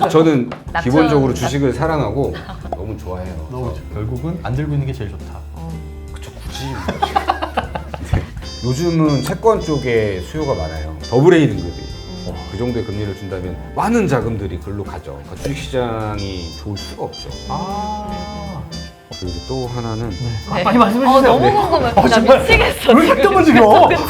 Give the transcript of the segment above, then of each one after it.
저는 낙천, 기본적으로 주식을 사랑하고 너무 좋아해요. 너 결국은 안 들고 있는 게 제일 좋다. 그쵸, 굳이. 네. 요즘은 채권 쪽에 수요가 많아요. 더블 A 등급이. 그 정도의 금리를 준다면 많은 자금들이 글로 가죠. 그러니까 주식시장이 좋을 수가 없죠. 그리고 이제 또 하나는 아, 빨리 말씀해 주세요. 너무 궁금해. 나 정말. 미치겠어. 왜 이렇게 떠가지고? 그쵸?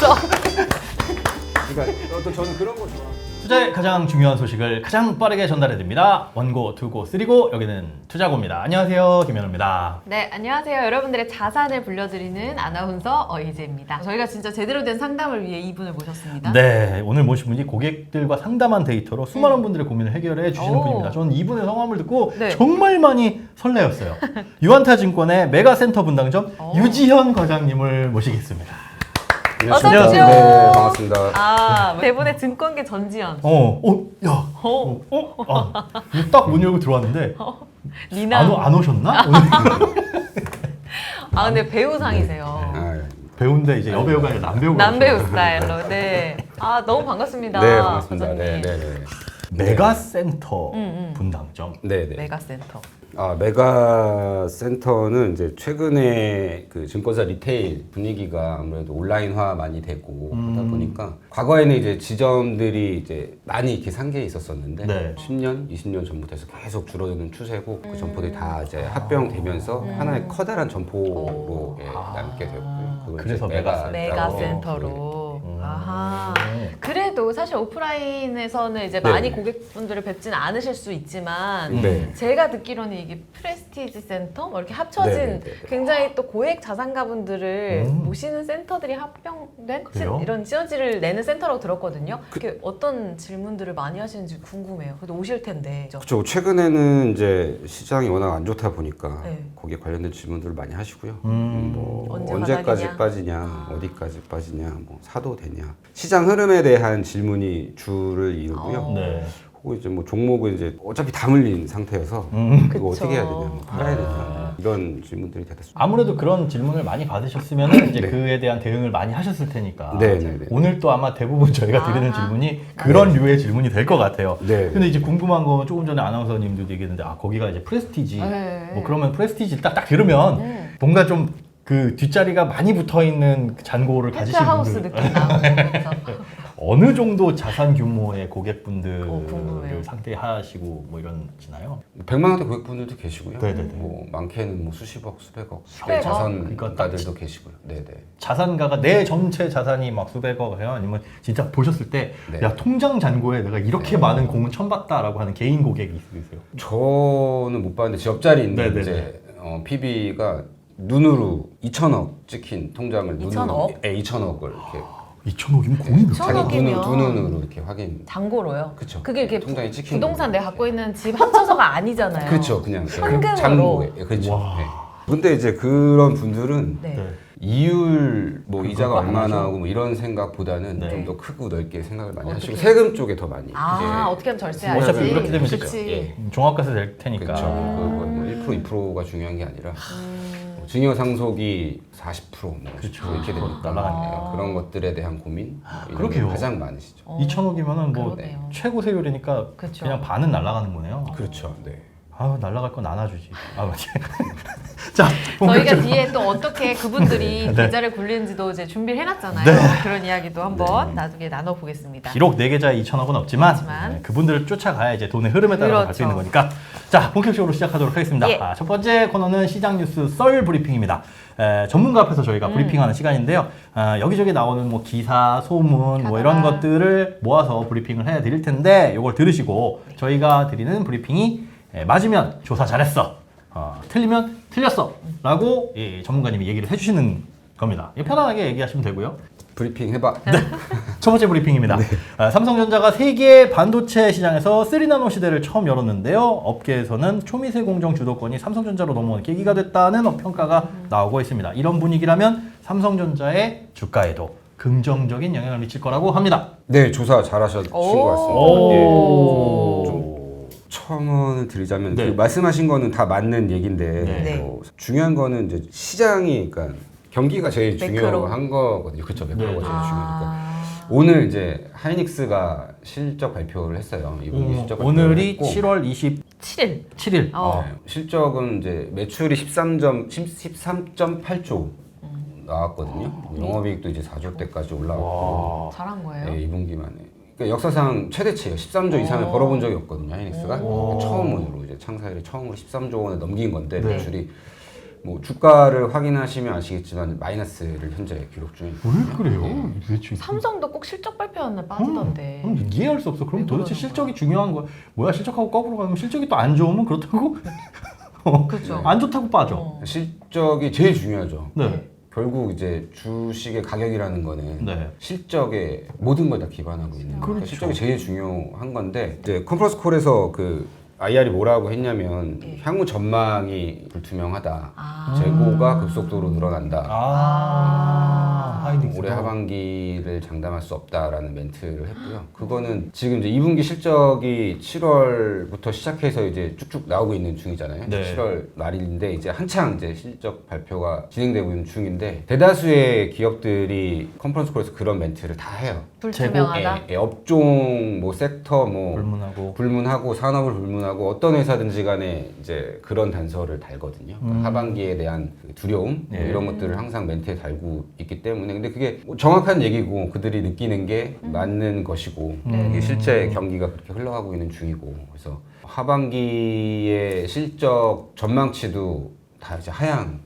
그러니까 또 저는 그런 거 좋아해요. 투자의 가장 중요한 소식을 가장 빠르게 전달해 드립니다. 원고, 투고, 쓰리고 여기는 투자고입니다. 안녕하세요, 김현우입니다. 네, 안녕하세요. 여러분들의 자산을 불려드리는 아나운서 어이제입니다. 저희가 진짜 제대로 된 상담을 위해 이분을 모셨습니다. 네, 오늘 모신 분이 고객들과 상담한 데이터로 수많은 분들의 고민을 해결해 주시는 오. 분입니다. 저는 이분의 성함을 듣고 네. 정말 많이 설레었어요. 유한타증권의 메가센터 분당점 유지현 과장님을 모시겠습니다. 어서 네, 오십시오. 반갑습니다. 대본의 증권계 전지현. 야, 이거 딱 문 열고 들어왔는데 리나. 안 오셨나? 오늘 근데 배우상이세요. 아, 배우인데 이제 여배우가 아니라 남배우가 남배우 오셨어요. 스타일로. 네. 너무 반갑습니다. 네, 반갑습니다. 과장님. 네. 메가센터 분당점. 네. 메가센터. 메가센터는 이제 최근에 그 증권사 리테일 분위기가 아무래도 온라인화 많이 되고 하다 보니까 과거에는 이제 지점들이 이제 많이 이렇게 상계에 있었었는데 네. 10년, 20년 전부터 해서 계속 줄어드는 추세고 그 점포들이 다 이제 합병되면서 하나의 커다란 점포로 남게 되었고요. 그걸 그래서 이제 메가센터로. 아하. 그래도 사실 오프라인에서는 이제 네. 많이 고객분들을 뵙지는 않으실 수 있지만 네. 제가 듣기로는 이게 프레스티지 센터 뭐 이렇게 합쳐진 네네네. 굉장히 또 고액 자산가분들을 모시는 센터들이 합병된 그래요? 이런 시너지를 내는 센터라고 들었거든요. 그게 어떤 질문들을 많이 하시는지 궁금해요. 그래도 오실 텐데. 그렇죠. 최근에는 이제 시장이 워낙 안 좋다 보니까 네. 거기에 관련된 질문들을 많이 하시고요. 뭐 언제 언제까지 바닥이냐? 빠지냐, 어디까지 빠지냐, 뭐 사도 되냐. 시장 흐름에 대한 질문이 주를 이루고요. 네. 혹은 이제 뭐 종목은 이제 어차피 다 물린 상태여서 그거 그쵸. 어떻게 해야 되냐, 뭐 팔아야 되냐 이런 질문들이 대다수. 아무래도 그런 질문을 많이 받으셨으면 이제 네. 그에 대한 대응을 많이 하셨을 테니까 네네네. 오늘 또 아마 대부분 저희가 드리는 아하. 질문이 그런 류의 질문이 될 것 같아요. 네. 근데 이제 궁금한 건 조금 전에 아나운서님도 얘기했는데 거기가 이제 프레스티지 네. 뭐 그러면 프레스티지 딱 들으면 뭔가 좀 그 뒷자리가 많이 붙어 있는 잔고를 가지신 펜트하우스 분들 느낌 나고 그래서 어느 정도 자산 규모의 고객분들을 궁금해요. 상대하시고 뭐 이러시나요? 100만 원대 고객분들도 계시고요. 네네네. 뭐 많게는 뭐 수십억, 수백억 수백억? 자산가들도 계시고요. 네네. 자산가가 내 전체 자산이 막 수백억이에요? 아니면 진짜 보셨을 때 네. 야 통장 잔고에 내가 이렇게 많은 공은 처음 봤다라고 하는 개인 고객이 있으세요? 저는 못 봤는데 제 옆자리에 있는 네네네. 이제 PB가 눈으로 2천억 찍힌 통장을 2천억? 2천억을 이렇게 2천억이면 공이 몇 천- 자기 천억이면 두 눈으로 이렇게 확인. 잔고로요. 그쵸. 그게 이렇게 통장에 찍힌 부동산 거죠. 내가 갖고 있는 집 합쳐서가 아니잖아요. 그렇죠, 그냥 현금으로. 잔고에 그렇죠. 와. 네. 근데 이제 그런 분들은 네. 이율 뭐 그거 이자가 안 얼마나 하죠. 하고 뭐 이런 생각보다는 네. 좀 더 크고 넓게 생각을 많이 어떻게? 하시고 세금 쪽에 더 많이. 어떻게 하면 절세하지? 어차피 이렇게 되면 그쵸. 그치. 예. 종합과세 될 테니까. 그렇죠. 뭐 1% 2%가 중요한 게 아니라 뭐 증여 상속이 40% 뭐 그쵸. 50% 이렇게 되니까 날아가네요. 그런 것들에 대한 고민 이런 그러게요. 게 가장 많으시죠. 2천억이면은 뭐 그러네요. 최고 세율이니까 그쵸. 그냥 반은 날아가는 거네요. 그렇죠. 네. 날아갈 건 나눠주지. 맞지. 자, 저희가 본격적으로. 뒤에 또 어떻게 그분들이 네. 계좌를 굴리는지도 이제 준비를 해놨잖아요. 네. 그런 이야기도 한번 나중에 나눠보겠습니다. 비록 내 계좌에 2천억은 없지만 없지만. 그분들을 쫓아가야 이제 돈의 흐름에 따라서 갈 수 있는 그렇죠. 거니까. 자, 본격적으로 시작하도록 하겠습니다. 예. 첫 번째 코너는 시장 뉴스 썰 브리핑입니다. 전문가 앞에서 저희가 브리핑하는 시간인데요. 여기저기 나오는 뭐 기사, 소문 뭐 이런 가다가. 것들을 모아서 브리핑을 해드릴 텐데 이걸 들으시고 저희가 드리는 브리핑이 맞으면 조사 잘했어, 틀리면 틀렸어 라고 전문가님이 얘기를 해주시는 겁니다. 편안하게 얘기하시면 되고요. 브리핑 해봐. 첫 번째 브리핑입니다. 삼성전자가 세계 반도체 시장에서 3나노 시대를 처음 열었는데요. 업계에서는 초미세 공정 주도권이 삼성전자로 넘어오는 계기가 됐다는 평가가 나오고 있습니다. 이런 분위기라면 삼성전자의 주가에도 긍정적인 영향을 미칠 거라고 합니다. 네, 조사 잘하신 것 같습니다. 오. 좀 첨언을 드리자면 네. 그 말씀하신 거는 다 맞는 얘기인데 네. 뭐 중요한 거는 이제 시장이 그러니까 경기가 제일 매크로. 중요한 거거든요. 그렇죠. 매크로가 네. 제일 중요하니까. 오늘 이제 하이닉스가 실적 발표를 했어요. 이분기 실적 발표를 오늘이 했고, 7월 27일. 7일. 실적은 이제 매출이 13.8조 나왔거든요. 영업이익도 이제 4조대까지 올라왔고, 잘한 거예요? 네, 2분기 만에. 그러니까 역사상 최대치예요. 13조 이상을 벌어본 적이 없거든요. 하이닉스가 처음으로 이제 창사 이래 처음으로 13조 원을 넘긴 건데 네. 매출이 뭐 주가를 확인하시면 아시겠지만 마이너스를 현재 기록 중입니다. 왜 그래요? 도대체 삼성도 꼭 실적 발표하는 날 빠지던데. 이해할 수 없어. 그럼 왜 도대체 그러는 실적이 중요한 거야? 뭐야 실적하고 거꾸로 가면 실적이 또 안 좋으면 그렇다고? 그렇죠. 안 좋다고 빠져. 실적이 제일 중요하죠. 네. 결국 이제 주식의 가격이라는 거는 네. 실적에 모든 걸 다 기반하고 있는 거예요. 그렇죠. 실적이 제일 중요한 건데 이제 컨퍼런스 콜에서 그 IR이 뭐라고 했냐면 네. 향후 전망이 불투명하다. 아. 재고가 급속도로 늘어난다. 하이닉스. 올해 하반기를 장담할 수 없다라는 멘트를 했고요. 그거는 지금 이제 2분기 실적이 7월부터 시작해서 이제 쭉쭉 나오고 있는 중이잖아요. 네. 7월 말인데 이제 한창 이제 실적 발표가 진행되고 있는 중인데 대다수의 기업들이 컨퍼런스 콜에서 그런 멘트를 다 해요. 불투명하다. 업종, 뭐 섹터, 뭐 불문하고. 불문하고 산업을 불문하고 어떤 회사든지 간에 이제 그런 단서를 달거든요. 그러니까 하반기에 대한 그 두려움 뭐 예. 이런 것들을 항상 멘트에 달고 있기 때문에 근데 그게 뭐 정확한 얘기고 그들이 느끼는 게 맞는 것이고 이게 실제 경기가 그렇게 흘러가고 있는 중이고 그래서 하반기의 실적 전망치도 다 이제 하향을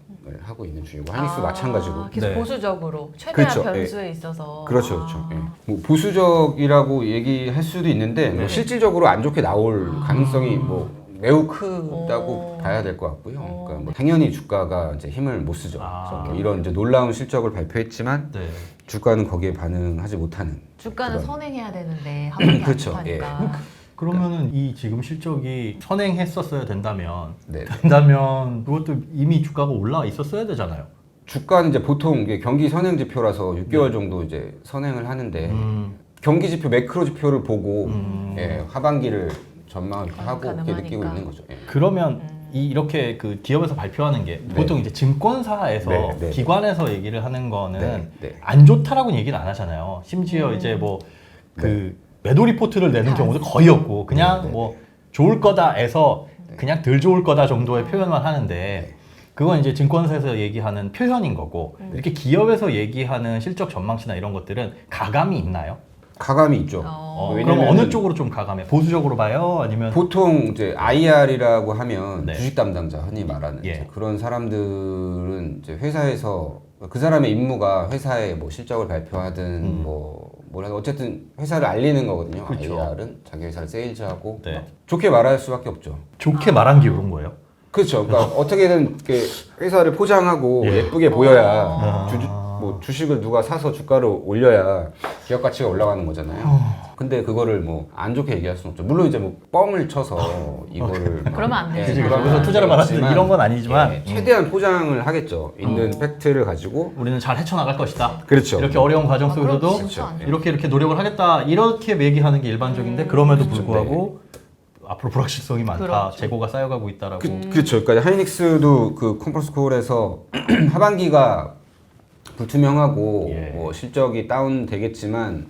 하고 있는 중이고 하이닉스도 마찬가지고 계속 네. 보수적으로 최대한 그렇죠. 변수에 있어서. 그렇죠, 그렇죠. 예. 뭐 보수적이라고 얘기할 수도 있는데 뭐 실질적으로 안 좋게 나올 가능성이 뭐 매우 크다고 봐야 될 것 같고요. 그러니까 뭐 당연히 주가가 이제 힘을 못 쓰죠. 그래서 뭐 이런 이제 놀라운 실적을 발표했지만 네. 주가는 거기에 반응하지 못하는. 주가는 그런. 선행해야 되는데 하반기 그렇죠. 안 좋다니까. 그러면은 이 지금 실적이 선행했었어야 된다면 네. 그것도 이미 주가가 올라와 있었어야 되잖아요. 주가는 이제 보통 이게 경기 선행 지표라서 6개월 정도 이제 선행을 하는데 경기 지표 매크로 지표를 보고 예, 하반기를 전망을 이렇게 하고 이렇게 가능하니까. 느끼고 있는 거죠. 예. 그러면 이렇게 그 기업에서 발표하는 게 보통 이제 증권사에서 네, 네. 기관에서 얘기를 하는 거는 네, 네. 안 좋다라고는 얘기는 안 하잖아요. 심지어 이제 뭐 그 매도 리포트를 내는 경우도 거의 없고 그냥 네, 네, 뭐 좋을 거다에서 그냥 덜 좋을 거다 정도의 표현만 하는데 그건 이제 증권사에서 얘기하는 표현인 거고 이렇게 기업에서 얘기하는 실적 전망치나 이런 것들은 가감이 있나요? 가감이 있죠. 그럼 어느 쪽으로 좀 가감해? 보수적으로 봐요? 아니면 보통 이제 IR이라고 하면 네. 주식 담당자 흔히 말하는 예. 이제 그런 사람들은 이제 회사에서 그 사람의 임무가 회사에 뭐 실적을 발표하든 뭐라든 어쨌든 회사를 알리는 거거든요. 그렇죠. IR은 자기 회사를 세일즈하고 네. 막 좋게 말할 수밖에 없죠. 좋게 말한 게 이런 거예요? 그렇죠. 그러니까 어떻게든 이렇게 회사를 포장하고 예. 예쁘게 보여야 뭐 주식을 누가 사서 주가를 올려야 기업 가치가 올라가는 거잖아요. 근데 그거를 뭐 안 좋게 얘기할 수는 없죠. 물론 이제 뭐 뻥을 쳐서 이거를 막 그러면 안 되지. 그치, 그러면 그래서 안 투자를 받았을 때 되겠지만 이런 건 아니지만 예, 최대한 포장을 하겠죠. 있는 팩트를 가지고 우리는 잘 헤쳐나갈 것이다. 그렇죠. 이렇게 어려운 과정 속에서도 그렇죠. 이렇게 노력을 하겠다. 이렇게 얘기하는 게 일반적인데 그럼에도 불구하고 앞으로 불확실성이 많다. 그렇죠. 재고가 쌓여가고 있다라고. 그렇죠. 그러니까 하이닉스도 그 컨퍼런스 콜에서 하반기가 불투명하고 예. 뭐 실적이 다운되겠지만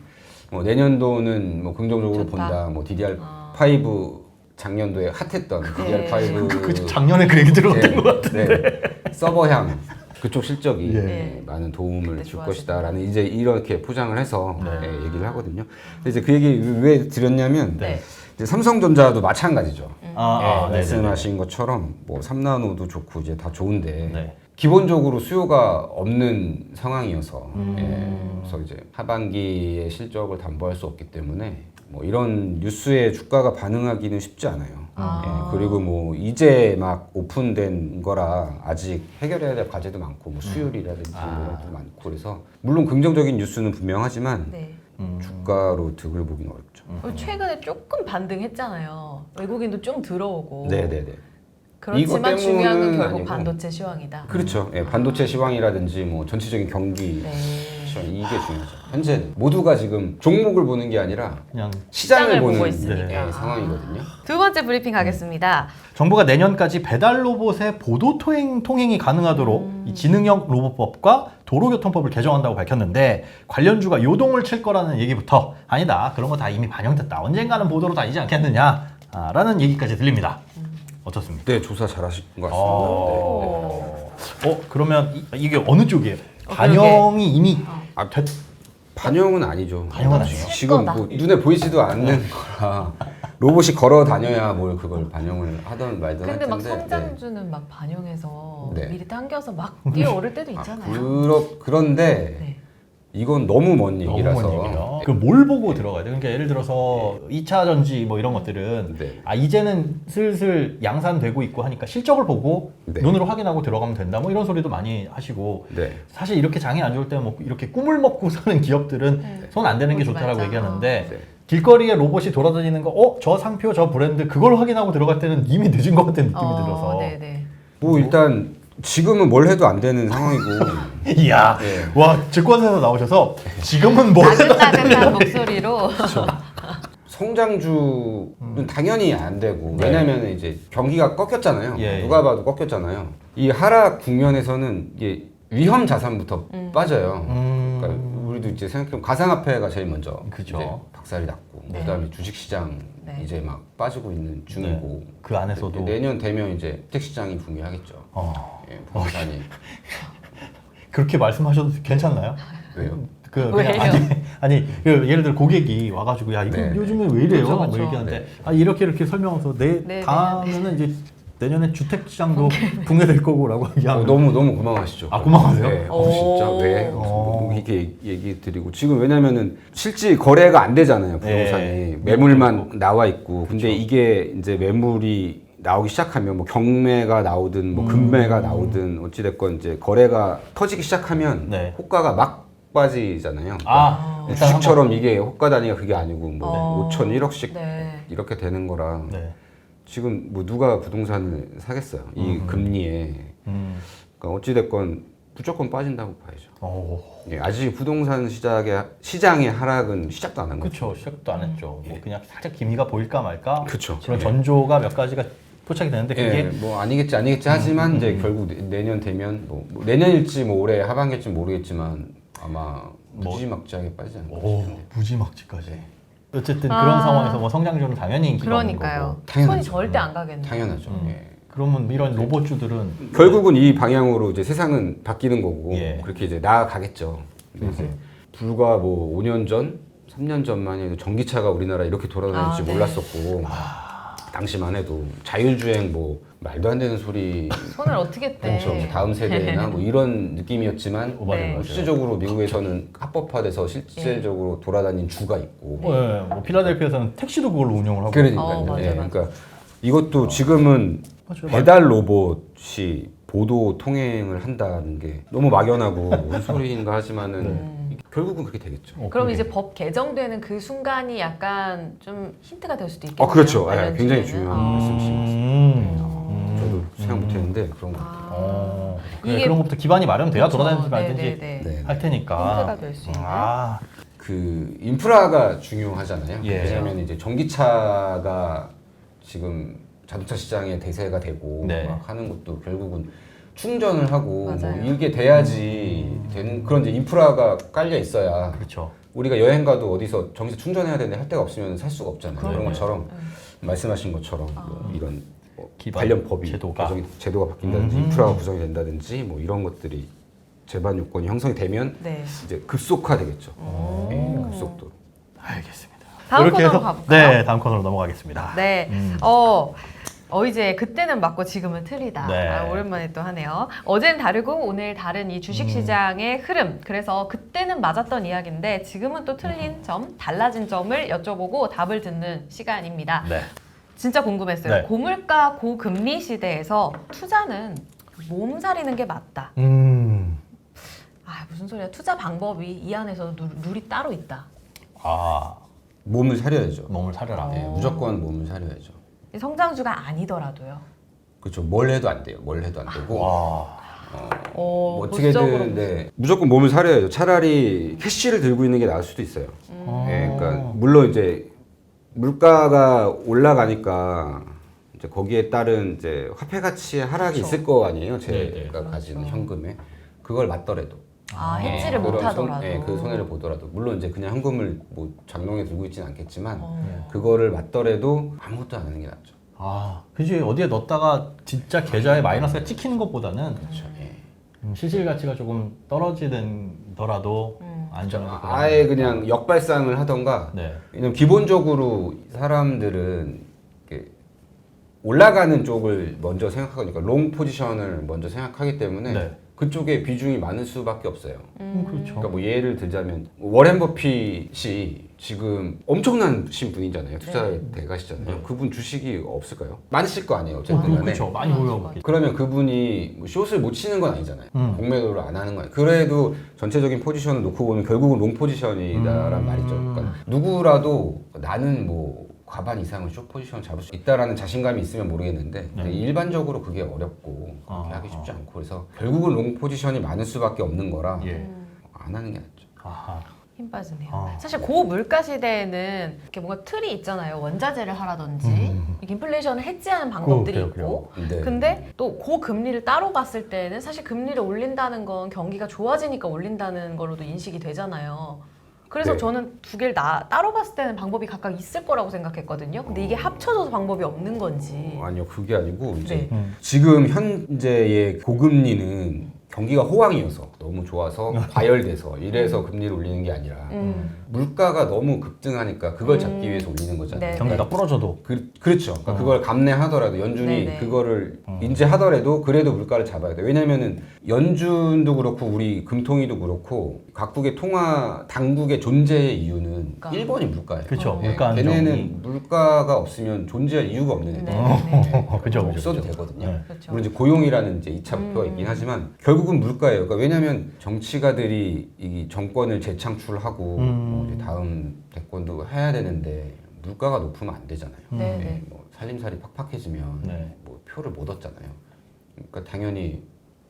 뭐 내년도는 뭐 긍정적으로 좋다. 본다. 뭐 DDR5 작년도에 핫했던 DDR5 그 작년에 그 얘기 들었던 것 같은데. 네. 서버향 그쪽 실적이 예. 많은 도움을 그때 줄 좋아지구나. 것이다라는 이제 이렇게 포장을 해서 예, 얘기를 하거든요. 근데 이제 그 얘기 왜 드렸냐면 네. 이제 삼성전자도 마찬가지죠. 네네네. 말씀하신 것처럼 뭐 3나노도 좋고 이제 다 좋은데 네. 기본적으로 수요가 없는 상황이어서 예, 그래서 이제 하반기의 실적을 담보할 수 없기 때문에 뭐 이런 뉴스에 주가가 반응하기는 쉽지 않아요. 예, 그리고 뭐 이제 막 오픈된 거라 아직 해결해야 될 과제도 많고 뭐 수율이라든지 이런 것도 많고 그래서 물론 긍정적인 뉴스는 분명하지만 네. 주가로 득을 보기는 어렵죠. 최근에 조금 반등했잖아요. 외국인도 좀 들어오고. 네네네. 이거 그렇지만 중요한 건 때문은 결국 아니고. 반도체 시황이다. 그렇죠. 예, 반도체 시황이라든지 뭐 전체적인 경기 네. 트랙션 이게 중요하죠. 현재 모두가 지금 종목을 보는 게 아니라 그냥 시장을 보고 보는 있으니까. 상황이거든요. 두 번째 브리핑 가겠습니다. 정부가 내년까지 배달 로봇의 보도 통행이 가능하도록 이 지능형 로봇법과 도로교통법을 개정한다고 밝혔는데 관련주가 요동을 칠 거라는 얘기부터 아니다. 그런 거 다 이미 반영됐다. 언젠가는 보도로 다니지 않겠느냐. 라는 얘기까지 들립니다. 어떻습니까? 네, 조사 잘하신 것 같습니다. 그러면 이게 어느 쪽이에요? 그러게. 반영이 이미 아, 반영은 아니죠. 반영은 아니에요? 지금 뭐 눈에 보이지도 않는 거라 로봇이 걸어 다녀야 뭘 그걸 반영을 하던 말든 할 근데 막 텐데. 성장주는 막 반영해서 네. 미리 당겨서 막 뛰어오를 때도 있잖아요. 그런데 네. 이건 너무 먼 너무 얘기라서. 먼 얘기라. 그뭘 보고 들어가야 돼? 그러니까 예를 들어서 2차 전지 뭐 이런 것들은 네. 이제는 슬슬 양산되고 있고 하니까 실적을 보고 네. 눈으로 확인하고 들어가면 된다. 뭐 이런 소리도 많이 하시고 네. 사실 이렇게 장이 안 좋을 때 뭐 이렇게 꿈을 먹고 사는 기업들은 손 안 대는 게 보지 좋다라고 말자. 얘기하는데 네. 길거리에 로봇이 돌아다니는 거, 저 상표, 저 브랜드 그걸 확인하고 들어갈 때는 이미 늦은 것 같은 느낌이 들어서. 네네. 뭐 일단 지금은 뭘 해도 안 되는 상황이고. 이야, 네. 와 증권사에서 나오셔서 지금은 뭐 해도 안 되는 나긋나긋한 목소리로. 성장주는 당연히 안 되고. 네. 왜냐면 이제 경기가 꺾였잖아요. 예, 누가 봐도 꺾였잖아요. 이 하락 국면에서는 이게 위험 자산부터 빠져요. 그러니까 우리도 이제 생각해보면 가상화폐가 제일 먼저 그죠. 이제 박살이 났고, 네. 그다음에 주식시장 네. 이제 막 빠지고 있는 중이고. 그 안에서도 내년 되면 이제 주택시장이 붕괴하겠죠. 예, 부동산이. 그렇게 말씀하셔도 괜찮나요? 왜요? 왜요? 아니 예를 들어 고객이 와가지고 야 이거 네. 요즘에 왜 이래요? 그렇죠, 뭐 그렇죠. 얘기하는데 네. 이렇게 설명해서 네, 다음에는 이제 내년에 주택 시장도 붕괴될 거고라고 얘기하면 너무 고마워하시죠. 고마워하세요? 네. 오. 진짜 왜? 뭐 이렇게 얘기 드리고 지금 왜냐면은 실제 거래가 안 되잖아요. 부동산이 네. 매물만 나와 있고. 근데 이게 이제 매물이 나오기 시작하면 뭐 경매가 나오든 뭐 금매가 나오든 어찌 됐건 이제 거래가 터지기 시작하면 네. 호가가 막 빠지잖아요. 일단 주식처럼 이게 호가 단위가 그게 아니고 뭐 어. 5천, 1억씩 네. 이렇게 되는 거라. 네. 지금 뭐 누가 부동산을 사겠어요? 이 금리에. 그러니까 어찌 됐건 무조건 빠진다고 봐야죠. 예, 아직 부동산 시장의 하락은 시작도 안 한 거죠. 그렇죠. 시작도 안 했죠. 뭐 그냥 살짝 기미가 보일까 말까. 그쵸. 그런 예. 전조가 몇 가지가 포착이 되는데 그게 예, 뭐 아니겠지 하지만 이제 결국 내년 되면 뭐 내년일지 뭐 올해 하반기일지 모르겠지만 아마 무지막지하게 빠지지 않을까 싶은데. 무지막지까지. 어쨌든 그런 상황에서 뭐 성장주는 당연히 인기가 없는 그러니까요. 거고. 손이 당연하죠. 절대 안 가겠네요. 당연하죠. 예. 그러면 이런 로봇주들은 결국은 이 방향으로 이제 세상은 바뀌는 거고 예. 그렇게 이제 나아가겠죠. 근데 이제 불과 뭐 5년 전, 3년 전만 해도 전기차가 우리나라 이렇게 돌아다닐지 네. 몰랐었고 당시만 해도 자율주행 뭐 말도 안 되는 소리. 손을 어떻게 떼? 그렇죠. 뭐 다음 세대나 뭐 이런 느낌이었지만 네. 실질적으로 미국에서는 합법화돼서 실질적으로 돌아다닌 주가 있고. 뭐 필라델피아에서는 택시도 그걸로 운영을 하고. 그러니까요. 맞아요, 예, 맞아요. 그러니까 이것도 지금은 맞아요. 배달 로봇이 보도 통행을 한다는 게 너무 막연하고 뭔 소리인가 하지만은 결국은 그렇게 되겠죠. 그럼 이제 법 개정되는 그 순간이 약간 좀 힌트가 될 수도 있겠네요. 그렇죠. 예, 관련 굉장히 주제는. 중요한 말씀이신 것 같습니다. 저도 생각 못했는데 그런 거. 그래, 이게- 그런 것부터 기반이 마련돼야 그렇죠. 돌아다니지 네, 말든지 네, 네. 할 테니까. 힌트가 될 수 있는. 그 인프라가 중요하잖아요. 예. 왜냐하면 이제 전기차가 지금 자동차 시장의 대세가 되고 네. 막 하는 것도 결국은 충전을 하고 뭐 맞아요. 이게 돼야지 되는 그런 이제 인프라가 깔려 있어야 그렇죠. 우리가 여행 가도 어디서 전기차 충전해야 되는데 할 데가 없으면 살 수가 없잖아요. 그런 그럼요. 것처럼 말씀하신 것처럼 뭐 이런 기반 관련 법이 제도가. 제도가 바뀐다든지 인프라가 구성이 된다든지 뭐 이런 것들이 제반 요건이 형성이 되면 네. 이제 급속화되겠죠. 예, 급속도로. 알겠습니다. 다음 이렇게 코너로 해서 가볼까요? 네, 다음 코너로 넘어가겠습니다. 네. 이제 그때는 맞고 지금은 틀리다. 네. 오랜만에 또 하네요. 어제는 다르고 오늘 다른 이 주식시장의 흐름. 그래서 그때는 맞았던 이야기인데 지금은 또 틀린 점, 달라진 점을 여쭤보고 답을 듣는 시간입니다. 네. 진짜 궁금했어요. 네. 고물가, 고금리 시대에서 투자는 몸살이는 게 맞다. 무슨 소리야. 투자 방법이 이 안에서 룰이 따로 있다. 몸을 사려야죠. 몸을 사려라. 예, 무조건 몸을 사려야죠. 성장주가 아니더라도요. 그렇죠. 뭘 해도 안 돼요. 뭘 해도 안 되고. 와. 보수적으로 어떻게든 네, 무조건 몸을 사려야죠. 차라리 캐시를 들고 있는 게 나을 수도 있어요. 예, 그러니까 물론 이제 물가가 올라가니까 이제 거기에 따른 이제 화폐 가치의 하락이 그렇죠. 있을 거 아니에요. 네, 제가 가지는 현금에 그걸 맞더라도 해지를 못 그런 하더라도. 그 손해를 보더라도 물론 이제 그냥 현금을 뭐 장롱에 들고 있지는 않겠지만 어. 그거를 맞더라도 아무것도 안 하는 게 낫죠. 그지 어디에 넣었다가 진짜 계좌에 마이너스가 찍히는 것보다는 그렇죠. 예. 실질 가치가 조금 떨어지더라도 안전하게. 아예 그냥 역발상을 하던가. 네. 왜냐면 기본적으로 사람들은 이렇게 올라가는 쪽을 먼저 생각하니까 롱 포지션을 먼저 생각하기 때문에 네. 그쪽에 비중이 많을 수밖에 없어요. 그렇죠. 그러니까 뭐 예를 들자면 워렌 버핏이 지금 엄청난 분이잖아요. 투자 대가시잖아요. 네. 그분 주식이 없을까요? 많으실 거 아니에요. 어쨌든 간에. 그렇죠. 많이 보여봤겠죠. 그러면 그분이 뭐 숏을 못 치는 건 아니잖아요. 공매도를 안 하는 거 아니에요. 그래도 전체적인 포지션을 놓고 보면 결국은 롱 포지션이다라는 말이죠. 그러니까 누구라도 나는 뭐 과반 이상은 숏 포지션을 잡을 수 있다라는 자신감이 있으면 모르겠는데 근데 일반적으로 그게 어렵고 그렇게 하기 쉽지 않고 그래서 결국은 롱 포지션이 많을 수밖에 없는 거라 예. 안 하는 게 낫죠. 아하. 힘 빠지네요. 아. 사실 고물가 시대에는 이렇게 뭔가 틀이 있잖아요. 원자재를 하라든지 이렇게 인플레이션을 해지하는 방법들이 그래요. 있고 네. 근데 또 고금리를 따로 봤을 때는 사실 금리를 올린다는 건 경기가 좋아지니까 올린다는 걸로도 인식이 되잖아요. 그래서 네. 저는 두 개를 따로 봤을 때는 방법이 각각 있을 거라고 생각했거든요. 근데 이게 합쳐져서 방법이 없는 건지. 아니요 그게 아니고 이제 네. 지금 현재의 고금리는 경기가 호황이어서 너무 좋아서 과열돼서 이래서 금리를 올리는 게 아니라 물가가 너무 급등하니까 그걸 잡기 위해서 올리는 거잖아요. 네. 경기가 부러져도. 그렇죠. 그러니까 그걸 감내하더라도 연준이 네네. 그거를 인지하더라도 그래도 물가를 잡아야 돼. 왜냐면은 연준도 그렇고 우리 금통위도 그렇고 각국의 통화 당국의 존재의 이유는 그러니까. 1번이 물가예요. 그렇죠. 예, 물가 안정이. 걔네는 물가가 없으면 존재할 이유가 없는 애들. 네. 그죠, 없어도 그죠. 되거든요. 네. 그렇죠. 물론 이제 고용이라는 이제 2차 목표가 있긴 하지만 결국은 물가예요. 그러니까 왜냐하면 정치가들이 이 정권을 재창출하고 뭐 이제 다음 대권도 해야 되는데 물가가 높으면 안 되잖아요. 네, 예, 네. 뭐 살림살이 팍팍해지면 네. 뭐 표를 못 얻잖아요. 그러니까 당연히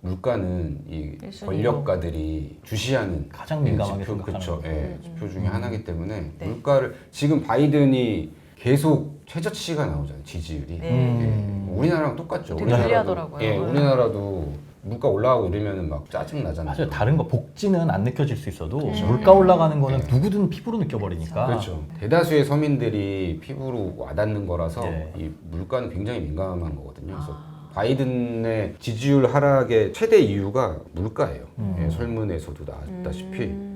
물가는 이 일순위로. 권력가들이 주시하는 가장 민감하게 지표, 생각하는 그렇죠. 거죠. 예, 지표 중에 하나이기 때문에 네. 물가를 지금 바이든이 계속 최저치가 나오잖아요. 지지율이. 네. 예, 우리나라랑 똑같죠. 되게 우리나라도, 불리하더라고요. 예, 우리나라도 물가 올라가고 이러면은 막 짜증 나잖아요. 사실 다른 거 복지는 안 느껴질 수 있어도 물가 올라가는 거는 누구든 피부로 느껴버리니까. 그렇죠. 대다수의 서민들이 피부로 와닿는 거라서 네. 이 물가는 굉장히 민감한 거거든요. 그래서 바이든의 지지율 하락의 최대 이유가 물가예요. 예, 설문에서도 나왔다시피.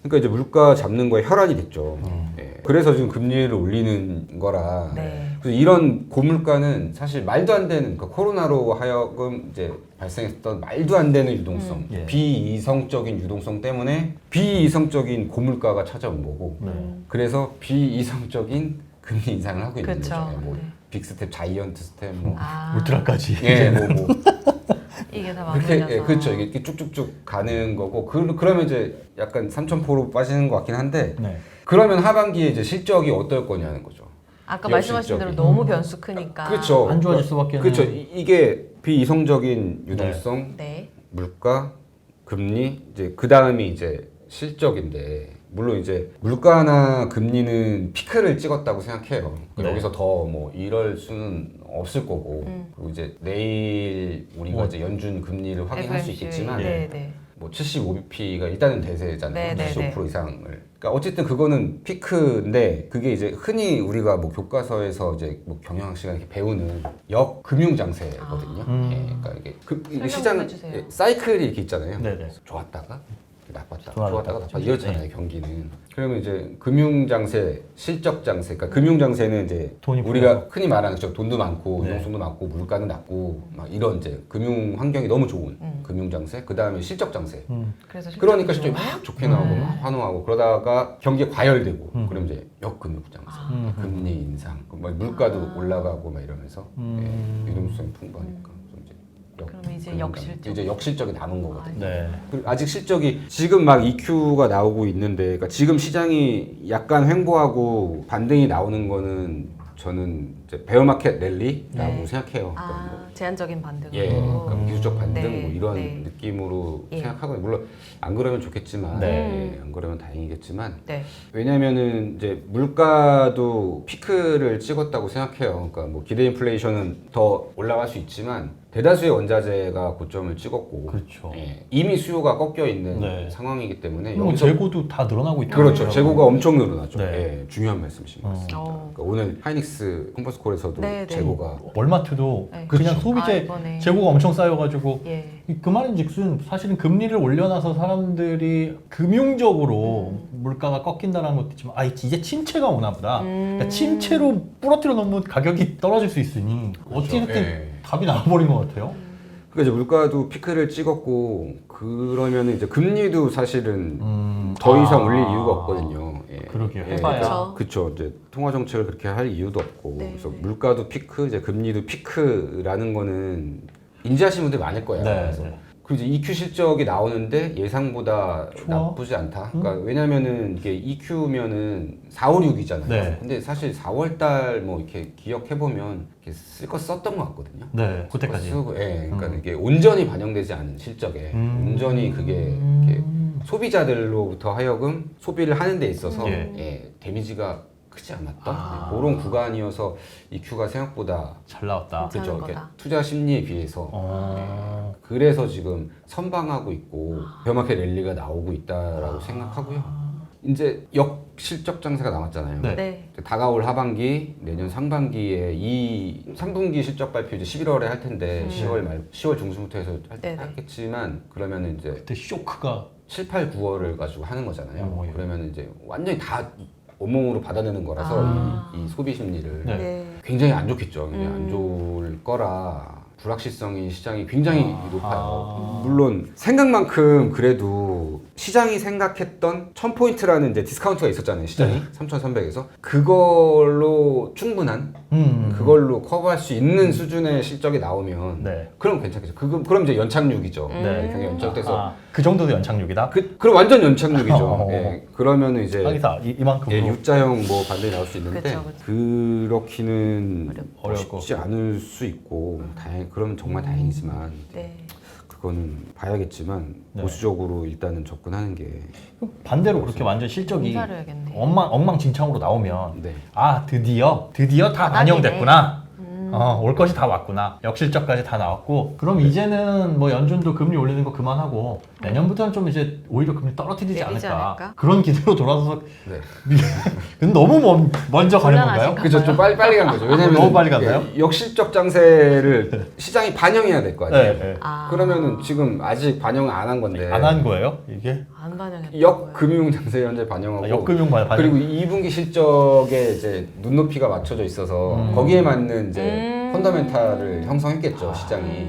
그러니까 이제 물가 잡는 거에 혈안이 됐죠. 예, 그래서 지금 금리를 올리는 거라. 네. 그래서 이런 고물가는 사실 말도 안 되는 그러니까 코로나로 하여금 이제 발생했던 말도 안 되는 유동성, 예. 비이성적인 유동성 때문에 비이성적인 고물가가 찾아온 거고. 네. 그래서 비이성적인 금리 인상을 하고 있는 그쵸. 거죠. 뭐 네. 빅스텝, 자이언트 스텝, 뭐. 울트라까지. 예, 뭐. 이게 다 그렇게 맞물려서. 예, 그렇죠. 이게 쭉쭉쭉 가는 거고 그러면 이제 약간 3,000%로 빠지는 것 같긴 한데 네. 그러면 하반기에 이제 실적이 어떨 거냐는 거죠. 아까 말씀하신 대로 너무 변수 크니까. 그렇죠. 안 좋아질 수밖에 그렇죠. 이게 비이성적인 유동성, 네. 물가, 금리 이제 그 다음이 이제 실적인데 물론 이제 물가나 금리는 피크를 찍었다고 생각해요. 네. 여기서 더 뭐 이럴 수는 없을 거고 그리고 이제 내일 우리가 이제 연준 금리를 확인할 수 FOMC. 있겠지만 네, 네. 뭐 75bp가 일단은 대세잖아요. 네, 네, 75% 이상을. 그러니까 어쨌든 그거는 피크인데 그게 이제 흔히 우리가 뭐 교과서에서 이제 뭐 경영학 시간에 이렇게 배우는 역금융 장세거든요. 예, 그러니까 이게 설명 좀 시장 해주세요. 예, 사이클이 이렇게 있잖아요. 네네. 좋았다가 나빴다가 좋았다가 좋았다가 나빴다 이렇잖아요. 네. 경기는. 그러면 이제 금융 장세, 실적 장세. 그러니까 금융 장세는 이제 돈이 우리가 흔히 말하는 저 돈도 많고 네. 유동성도 많고 물가는 낮고 막 이런 이제 금융 환경이 너무 좋은 금융 장세. 그다음에 실적 장세. 그래서 그러니까 실적이 실적이 좋아요? 막 좋게 나오고 막 환호하고 그러다가 경기가 과열되고 그럼 이제 역금융 장세, 금리 인상, 막 물가도 올라가고 막 이러면서 예, 유동성이 풍부하니까 좀 이제 그럼 이제 금융 역실적. 장세. 이제 역실적이 남은 거거든요. 네. 그리고 아직 실적이 지금 막 EQ가 나오고 있는데 그러니까 지금 시장이 약간 횡보하고 반등이 나오는 거는 저는 이제 베어마켓 랠리라고 네. 생각해요. 그러니까 뭐 제한적인 반등으로. 예, 그러니까 기술적 반등 네, 뭐 이런 네. 느낌으로 예. 생각하거든요. 물론 안 그러면 좋겠지만, 네. 예, 안 그러면 다행이겠지만, 네. 왜냐면은 이제 물가도 피크를 찍었다고 생각해요. 그러니까 뭐 기대 인플레이션은 더 올라갈 수 있지만 대다수의 원자재가 고점을 찍었고, 그렇죠. 예, 이미 수요가 꺾여 있는 네. 상황이기 때문에 뭐 여기서 재고도 다 늘어나고 있다. 그렇죠. 재고가 엄청 늘어났죠. 네. 예, 중요한 말씀이신 것 같습니다. 그러니까 오늘 하이닉스 컴퍼스콜에서도 네, 네. 재고가 월마트도 네. 그냥 그렇죠. 소비재 이번에. 재고가 엄청 쌓여가지고 예. 그 말인즉슨 사실은 금리를 올려놔서 사람들이 금융적으로 물가가 꺾인다는 것도 있지만 이제 침체가 오나 보다. 그러니까 침체로 부러뜨려 놓으면 가격이 떨어질 수 있으니 어찌됐든 예. 답이 나와버린 것 같아요. 그러니까 이제 물가도 피크를 찍었고 그러면은 이제 금리도 사실은 더 이상 올릴 이유가 없거든요. 예. 그러게요. 예. 해봐야. 그렇죠. 이제 통화 정책을 그렇게 할 이유도 없고 네, 그래서 네. 물가도 피크, 이제 금리도 피크라는 거는 인지하시는 분들 많을 거예요. 네, 그래서 네. 그리고 이제 EQ 실적이 나오는데 예상보다 좋아? 나쁘지 않다. 그러니까 왜냐면은 이게 EQ면은 4, 5, 6이잖아요. 네. 근데 사실 4월 달 뭐 이렇게 기억해 보면 쓸 거 썼던 것 같거든요. 네, 그때까지. 쓰고, 예, 그러니까 이게 온전히 반영되지 않은 실적에 온전히 그게 이렇게 소비자들로부터 하여금 소비를 하는 데 있어서 예. 예, 데미지가 크지 않았던 그런 구간이어서 EQ가 생각보다 잘 나왔다. 괜찮은 그렇죠. 이렇게 거다. 투자 심리에 비해서 그래서 지금 선방하고 있고 베어마켓 랠리가 나오고 있다라고 생각하고요. 이제 역실적 장세가 남았잖아요. 네. 네. 다가올 하반기, 내년 상반기에 이 3분기 실적 발표 이제 11월에 할 텐데 10월 중순부터 해서 네네. 하겠지만 그러면 이제 그때 쇼크가 7, 8, 9월을 가지고 하는 거잖아요. 예. 그러면 이제 완전히 다 온몸으로 받아내는 거라서 이 소비 심리를 네. 네. 굉장히 안 좋겠죠. 그냥 안 좋을 거라 불확실성이 시장이 굉장히 높아요. 물론 생각만큼 그래도 시장이 생각했던 1000포인트라는 이제 디스카운트가 있었잖아요. 시장이 3,300에서 그걸로 충분한 그걸로 커버할 수 있는 수준의 실적이 나오면 네. 그럼 괜찮겠죠. 그럼 이제 연착륙이죠. 네. 경기 연착돼서 그 정도도 연착륙이다. 그럼 완전 연착륙이죠. 예, 그러면은 이제 하기사 이만큼 예, U자형 뭐 반등이 나올 수 있는데 그쵸, 그쵸. 그렇기는 어려울 쉽지 않을 수 있고 그러면 정말 다행이지만 네. 그거는 봐야겠지만 네. 보수적으로 일단은 접근하는 게 반대로 그렇게 완전 실적이 공사를 해야겠네. 엉망진창으로 나오면 네. 드디어 다 바닥이네. 반영됐구나. 올 것이 다 왔구나. 역실적까지 다 나왔고 그럼 이제는 뭐 연준도 금리 올리는 거 그만하고 내년부터는 좀 이제 오히려 금리 떨어뜨리지 내리지 않을까. 않을까? 그런 기대로 돌아서서 네. 근데 너무 먼저 가는 건가요? 곤란하신가? 그죠, 좀 빨리 간 거죠. 왜냐면 너무 빨리 갔나요? 역실적 장세를 시장이 반영해야 될 거 아니에요. 네, 네. 그러면은 지금 아직 반영 안 한 건데 안 한 거예요? 이게? 안 반영했던 역금융 장세 현재 반영하고 역금융 반영. 그리고 2분기 실적에 이제 눈높이가 맞춰져 있어서 거기에 맞는 이제 펀더멘탈을 형성했겠죠 시장이.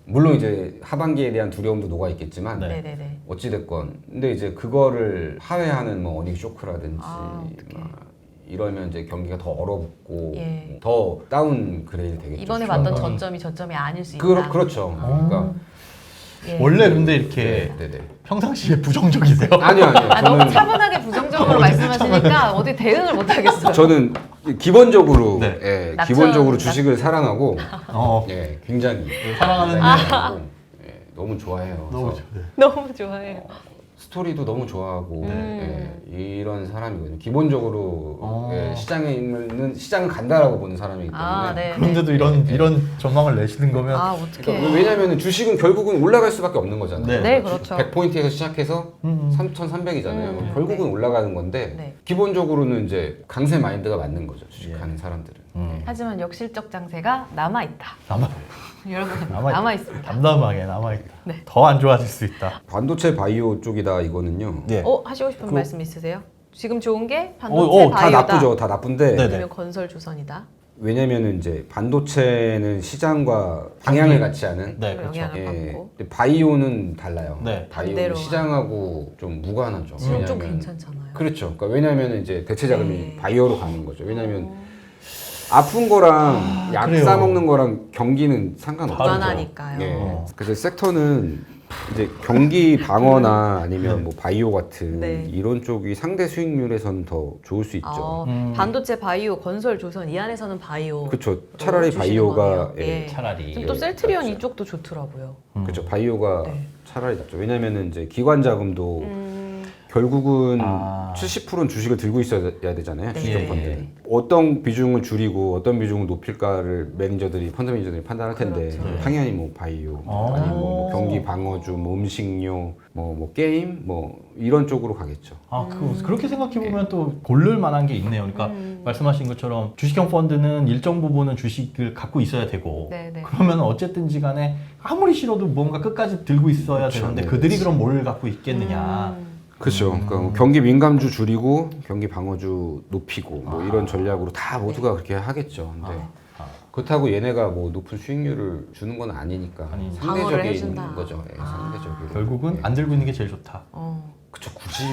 물론 이제 하반기에 대한 두려움도 녹아 있겠지만 네. 네네네. 어찌 됐건 근데 이제 그거를 하회하는 뭐 어닝 쇼크라든지 어떡해. 막 이러면 이제 경기가 더 얼어붙고 예. 더 다운 그레이드 되겠죠. 이번에 시장이. 봤던 저점이 저점이 아닐 수 있다. 그렇죠. 그러니까 예. 원래 근데 이렇게 네네. 평상시에 부정적이세요? 아니요. 너무 저는 차분하게 부정적으로 말씀하시니까 어디 대응을 못 하겠어요. 저는 기본적으로 네. 예, 낙천- 기본적으로 주식을 사랑하고 어, 예, 굉장히 사랑하는 사랑하고, 예, 너무 좋아해요. 너무 그래서 좋네. 너무 좋아해요. 스토리도 너무 좋아하고 네. 예, 이런 사람이거든요. 기본적으로 어. 예, 시장은 간다라고 보는 사람이기 때문에. 아, 네. 그런데도 이런 전망을 내시는 거면 아, 어떡해. 그러니까 왜냐하면 주식은 결국은 올라갈 수밖에 없는 거잖아요. 네. 네, 그렇죠. 100포인트에서 시작해서 3,300이잖아요. 결국은 올라가는 건데 네. 기본적으로는 이제 강세 마인드가 맞는 거죠. 주식하는 사람들은. 하지만 역실적 장세가 남아있다. 여러분, 남아있다. 남아있습니다. 담담하게 남아있다. 네. 더 안 좋아질 수 있다. 반도체 바이오 쪽이다 이거는요. 네. 하시고 싶은 말씀 있으세요? 지금 좋은 게 어, 반도체 다 바이오다. 나쁘죠. 다 나쁜데 네. 아니면 건설 조선이다. 왜냐면은 이제 반도체는 시장과 방향을 같이 하는 네, 그리고 그렇죠. 영향을 예, 받고. 근데 바이오는 달라요. 네. 바이오는 반대로 시장하고 좀 무관하죠. 지금 좀 괜찮잖아요. 그렇죠. 그러니까 왜냐면은 이제 대체 자금이 네. 바이오로 가는 거죠. 왜냐면 아픈 거랑 약 그래요. 사 먹는 거랑 경기는 상관없죠. 무관하니까요. 예. 그래서 섹터는 이제 경기 방어나 아니면 뭐 바이오 같은 네. 이런 쪽이 상대 수익률에서는 더 좋을 수 있죠. 반도체, 바이오, 건설, 조선 이 안에서는 바이오. 그렇죠. 차라리 주시는 바이오가 거네요. 예. 차라리. 지금 또 셀트리온 이쪽도 좋더라고요. 그렇죠. 바이오가 네. 차라리 낫죠. 왜냐면은 이제 기관 자금도 결국은 아. 70%는 주식을 들고 있어야 되잖아요. 네. 주식 펀드. 어떤 비중을 줄이고 어떤 비중을 높일까를 펀드 매니저들이 판단할 텐데 그렇죠. 당연히 뭐 바이오, 아니면 뭐 경기 방어주, 뭐 음식료, 뭐 게임, 뭐 이런 쪽으로 가겠죠. 아, 그렇게 생각해 보면 또 고를 만한 게 있네요. 그러니까 말씀하신 것처럼 주식형 펀드는 일정 부분은 주식을 갖고 있어야 되고, 네네. 그러면 어쨌든지 간에 아무리 싫어도 뭔가 끝까지 들고 있어야 그렇죠. 되는데 네. 그들이 그럼 뭘 갖고 있겠느냐. 그렇죠. 그러니까 뭐 경기 민감주 줄이고 경기 방어주 높이고 뭐 이런 전략으로 다 모두가 그렇게 하겠죠. 근데 그렇다고 얘네가 뭐 높은 수익률을 주는 건 아니니까 아니지. 방어를 상대적인 해준다. 거죠. 예, 상대적으로. 결국은 안 들고 있는 게 제일 좋다. 그쵸 굳이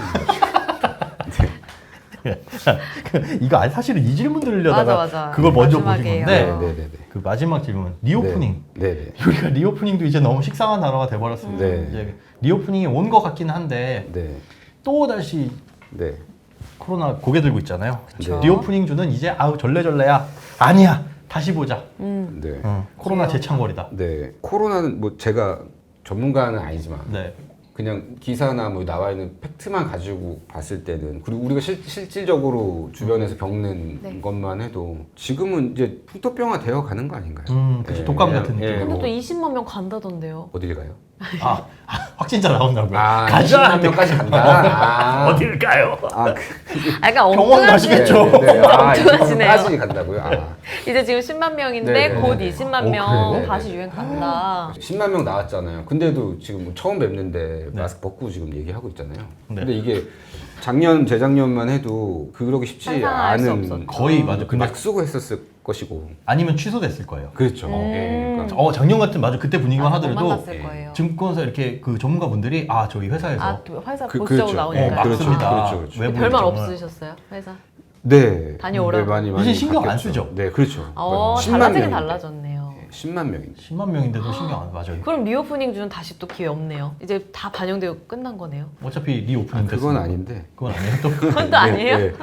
이거 사실은 이 질문 들으려다가 맞아. 그걸 먼저 보신 마지막이에요. 건데 네네네. 그 마지막 질문 리오프닝. 네네. 우리가 리오프닝도 이제 너무 식상한 단어가 돼버렸습니다. 네. 이제 리오프닝이 온 것 같긴 한데 네. 또 다시 네. 코로나 고개 들고 있잖아요. 그쵸. 리오프닝 주는 이제 아우 절레절레야. 아니야. 다시 보자. 네. 코로나 재창궐이다. 네. 코로나는 뭐 제가 전문가는 아니지만 네. 그냥 기사나 뭐 나와 있는 팩트만 가지고 봤을 때는 그리고 우리가 실질적으로 주변에서 겪는 네. 것만 해도 지금은 이제 풍토병화 되어 가는 거 아닌가요? 그치, 네, 독감 그냥, 같은 느낌. 예, 근데 뭐 또 20만 명 간다던데요. 어딜 가요? 확진자 나온다고요. 아, 가자. 20만 명까지 간다. 아, 어딜 가요? 아, 약간 병원 가시겠죠. 아, 엉뚱하시네요. 20만 명까지 간다고요? 아. 이제 지금 10만 명인데 네, 네, 곧 네. 20만 오, 명 그래요? 다시 유행 간다. 10만 명 나왔잖아요. 근데도 지금 뭐 처음 뵙는데 네. 마스크 벗고 지금 얘기하고 있잖아요. 네. 근데 이게 작년, 재작년만 해도 그러기 쉽지 상상할 수 않은 없었죠. 거의 맞아. 근데 막 쓰고 했었을 것이고. 아니면 취소됐을 거예요. 그렇죠. 예, 그러니까 작년 같은 맞아. 그때 분위기만 못 하더라도 만났을 거예요. 증권사 이렇게 그 전문가분들이 저희 회사에서 또 회사 그- 보수적으로 그렇죠. 나오니까. 그렇죠. 맞습니다. 그렇죠, 그렇죠. 외부 별말 일정을. 없으셨어요? 회사? 네. 다녀오라고. 네, 많이 이제 신경 안 바뀌었죠. 쓰죠? 네, 그렇죠. 10만 달라지긴 명인데. 달라졌네요. 10만 명인데. 10만 명인데도 신경 안 맞아요. 그럼 리오프닝 주는 다시 또 기회 없네요. 이제 다 반영되고 끝난 거네요. 어차피 리오프닝 그건 됐으니까. 아닌데. 그건 아니에요. 또 그건 또 아니에요? 네, 네.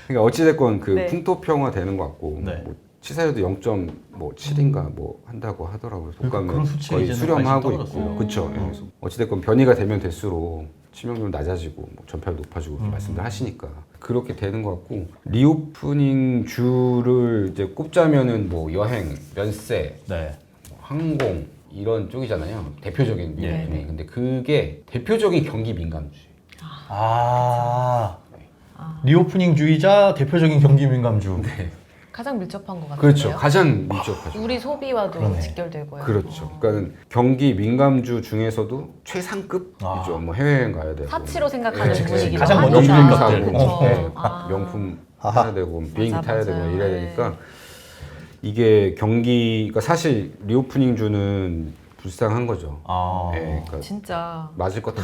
그러니까 어찌됐건 그 네. 풍토평화 되는 것 같고 네. 뭐 치사율도 0.7인가 뭐 한다고 하더라고요. 그러니까 독감은 그런 수치에 거의 이제는 수렴하고 관심이 있고 떨어졌어요. 그렇죠. 그래서 어찌됐건 변이가 되면 될수록 치명률 낮아지고 뭐 전파율 높아지고 그렇게 말씀들 하시니까 그렇게 되는 것 같고 리오프닝 주를 이제 꼽자면은 뭐 여행, 면세, 네. 항공 이런 쪽이잖아요. 대표적인 네. 리오프닝. 근데 그게 대표적인 경기 민감주. 리오프닝 주의자 대표적인 경기 민감주. 가장 밀접한 것 같아요. 그렇죠. 가장 밀접하죠. 우리 소비와도 그러네. 직결되고요. 그렇죠. 그러니까 경기 민감주 중에서도 최상급이죠. 뭐 해외여행 가야 되고 사치로 생각하는 네, 분위기죠. 가장 먼저 명품 주는 사고, 것들. 그쵸. 네, 아. 명품 아하. 타야 되고 비행기 맞아, 타야 되고 맞아요. 이래야 네. 되니까 이게 경기가 사실 리오프닝 주는 불쌍한 거죠. 네, 그러니까 진짜 맞을 거 다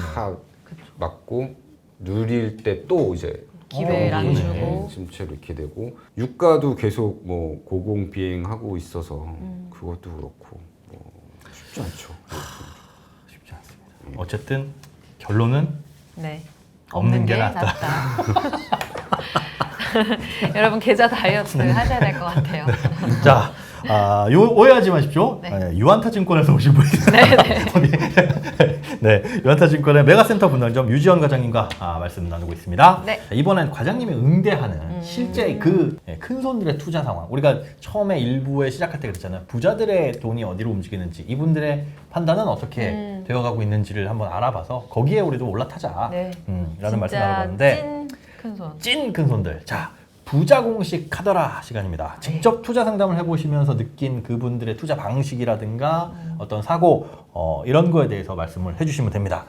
그쵸. 맞고 누릴 때 또 이제 기회를 안 경기, 주고. 침체로 이렇게 되고 유가도 계속 뭐 고공 비행하고 있어서 그것도 그렇고 뭐 쉽지 않죠. 쉽지 않습니다. 어쨌든 결론은 네. 없는 게 낫다. 여러분 계좌 다이어트 하셔야 될 것 같아요. 자, 오해하지 마십시오. 네. 유한타 증권에서 오신 분이 네, 유한타 증권의 메가센터 분할점 유지원 과장님과 말씀 나누고 있습니다. 네. 이번엔 과장님이 응대하는 실제 그 큰 손들의 투자 상황. 우리가 처음에 일부에 시작할 때 그랬잖아요. 부자들의 돈이 어디로 움직이는지, 이분들의 판단은 어떻게 되어가고 있는지를 한번 알아봐서 거기에 우리도 올라타자. 네. 라는 말씀 진짜 나눠봤는데 찐 큰손. 찐 큰 손들. 자, 부자 공식 카더라 시간입니다. 직접 투자 상담을 해보시면서 느낀 그분들의 투자 방식이라든가 어떤 사고 이런 거에 대해서 말씀을 해주시면 됩니다.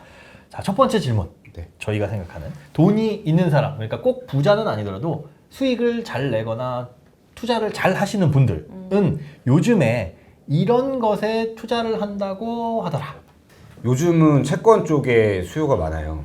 자, 첫 번째 질문. 네. 저희가 생각하는 돈이 있는 사람, 그러니까 꼭 부자는 아니더라도 수익을 잘 내거나 투자를 잘 하시는 분들은 요즘에 이런 것에 투자를 한다고 하더라. 요즘은 채권 쪽에 수요가 많아요.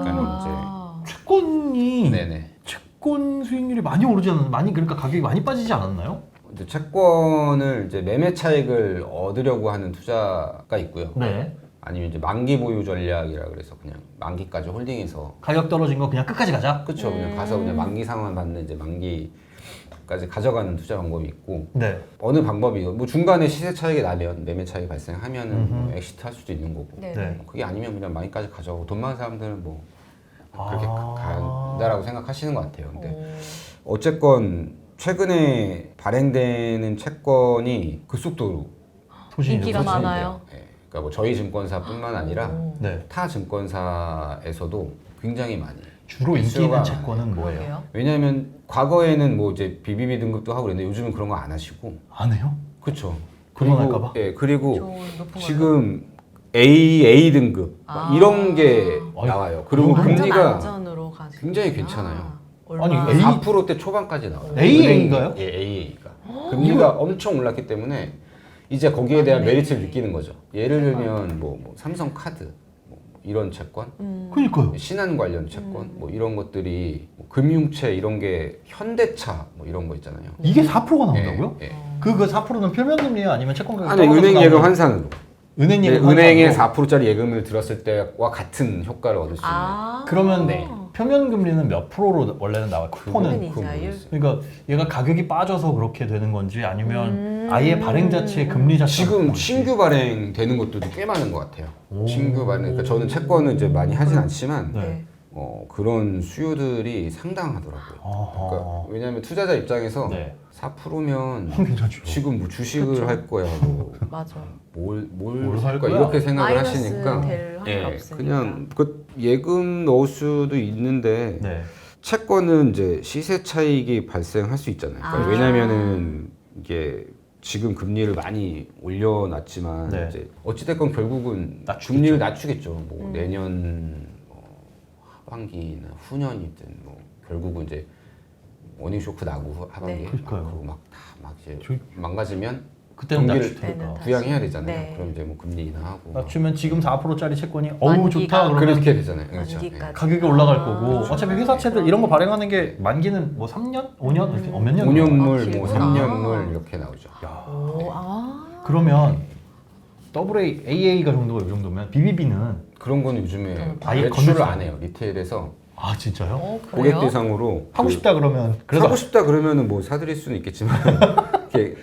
그러니까 채권이 네네. 채권 수익률이 많이 오르지 않았나요? 많이 그러니까 가격이 많이 빠지지 않았나요? 이제 채권을 이제 매매 차익을 얻으려고 하는 투자가 있고요. 네. 아니면 이제 만기 보유 전략이라 그래서 그냥 만기까지 홀딩해서 가격 떨어진 거 그냥 끝까지 가자. 그렇죠. 그냥 가서 그냥 만기 상환 받는 이제 만기까지 가져가는 투자 방법이 있고 네. 어느 방법이 뭐 중간에 시세 차익이 나면 매매 차익이 발생하면은 뭐 엑시트 할 수도 있는 거고 네. 네. 그게 아니면 그냥 만기까지 가져가고 돈 많은 사람들은 뭐 그렇게 아. 간다라고 생각하시는 것 같아요. 근데 오. 어쨌건 최근에 발행되는 채권이 급속도로 소신이 인기가 높아지죠. 많아요. 예. 그러니까 뭐 저희 증권사뿐만 아니라 오. 네. 타 증권사에서도 굉장히 많이 주로 인기 수요가 있는 채권은 뭐예요? 그러게요. 왜냐하면 과거에는 뭐 이제 BBB 등급도 하고 그랬는데 요즘은 그런 거 안 하시고 안 해요? 그렇죠. 그만 할까봐? 예 그리고 좋은 높은 지금 A 등급 막 아. 이런 게 아이, 나와요. 그리고 완전 금리가 안전으로 가지고 굉장히 괜찮아요. 아니, 얼마? A- 4%대 초반까지 나와요. AA인가요? 예, AA가. 금리가 엄청 올랐기 때문에 이제 거기에 대한 맞네. 메리트를 느끼는 거죠. 예를 들면 뭐 삼성카드 뭐 이런 채권, 그러니까요. 신한 관련 채권, 뭐 이런 것들이 뭐 금융채 이런 게 현대차 뭐 이런 거 있잖아요. 이게 4%가 나온다고요? 예, 예. 그 4%는 표면금리예요? 아니면 채권 가격 아니 떨어져서 은행 나오는- 예금 환산으로. 은행 네, 예금 은행에 환산으로? 4%짜리 예금을 들었을 때와 같은 효과를 얻을 수 있는. 아. 그러면 네. 표면금리는 몇 프로로 원래는 나와요? 쿠폰은? 쿠폰이 이자율? 그러니까 얘가 가격이 빠져서 그렇게 되는 건지 아니면 아예 발행 자체의 금리 자체가 지금 그런 건지. 신규 발행되는 것들도 꽤 많은 것 같아요. 오. 신규 발행. 그러니까 저는 채권을 이제 많이 하진 않지만 네. 그런 수요들이 상당하더라고요. 어허. 그러니까 왜냐하면 투자자 입장에서 네. 4%면 괜찮죠. 지금 뭐 주식을 할 거야, 맞아. 뭘 뭘 살 살 거야 거야? 이렇게 생각을 마이너스 하시니까 될 확률이 없으니까. 그냥 그 예금 넣을 수도 있는데 네. 채권은 이제 시세 차익이 발생할 수 있잖아요. 그러니까 아. 왜냐면은 이게 지금 금리를 많이 올려놨지만 네. 이제 어찌됐건 결국은 낮추겠죠. 금리를 낮추겠죠. 뭐 내년 하반기나 후년이든 뭐 결국은 이제 워닝 쇼크 나고 하반기에 네. 그러니까요. 그리고 막 다 막 이제 저- 망가지면 그때는 경기를 낮출 테니까. 때는 부양해야 되잖아요. 네. 그럼 이제 뭐 금리 인하하고 막 낮추면 지금 4%짜리 채권이 어우 만기가 좋다 그러면 그렇게 되잖아요. 그렇죠. 만기까지. 가격이 올라갈 아. 거고 어차피 회사채들 이런 거 발행하는 게 만기는 뭐 3년? 5년? 이렇게 몇 년? 5년물, 아, 뭐 길구나. 3년물 이렇게 나오죠. 오, 아. 그러면 AA가 정도가 이 정도면 BBB는 그런 거는 요즘에 아예 매출을 건들지 안 해요. 리테일에서 아 진짜요? 어, 고객 그래요? 대상으로 하고 그 싶다 그러면 그래서 사고 싶다 그러면은 뭐 사드릴 수는 있겠지만 이렇게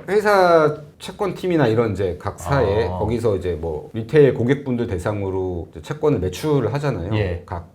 회사 채권 팀이나 이런 이제 각 사에 아. 거기서 이제 뭐 리테일 고객분들 대상으로 이제 채권을 매출을 하잖아요. 예. 각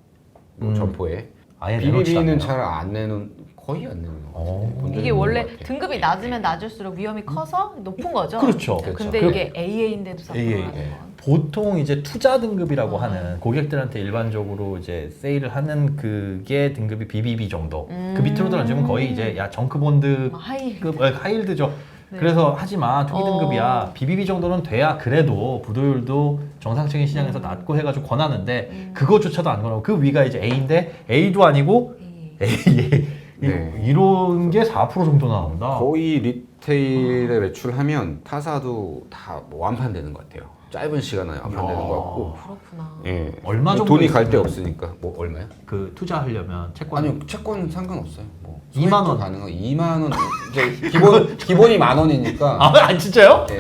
뭐 점포에 아예 내놓지도 BBB는 않나요? 잘 안 내는 거의 안 내는 것 같아요. 본 적이 이게 없는 원래 것 같아요. 등급이 낮으면 낮을수록 위험이 커서 높은 거죠. 그렇죠. 근데 그렇죠. 이게 AA인데도 AA. 사건하는 건. 보통 이제 투자 등급이라고 하는 고객들한테 일반적으로 이제 세일을 하는 그게 등급이 BBB 정도. 그 밑으로 떨어지면 거의 이제 야 정크본드 막 하이. 급 하이힐드죠. 네. 그래서 하지 마 투기 어. 등급이야. BBB 정도는 돼야 그래도 부도율도 정상적인 시장에서 낮고 해가지고 권하는데 그거조차도 안 권하고 그 위가 이제 A인데 A도 아니고 A 네. 이런 게 4% 정도 나온다. 거의 리테일에 매출하면 타사도 다뭐 완판되는 것 같아요. 짧은 시간 안에 완판되는 것 같고. 그렇구나. 예. 얼마 정도 돈이 갈 데 있으면? 없으니까. 뭐 얼마요? 그 투자하려면 채권 아니요, 채권 상관없어요. 뭐 2만 원. 가능한 2만 원. 이제 기본이 만 원이니까. 아 진짜요? 예.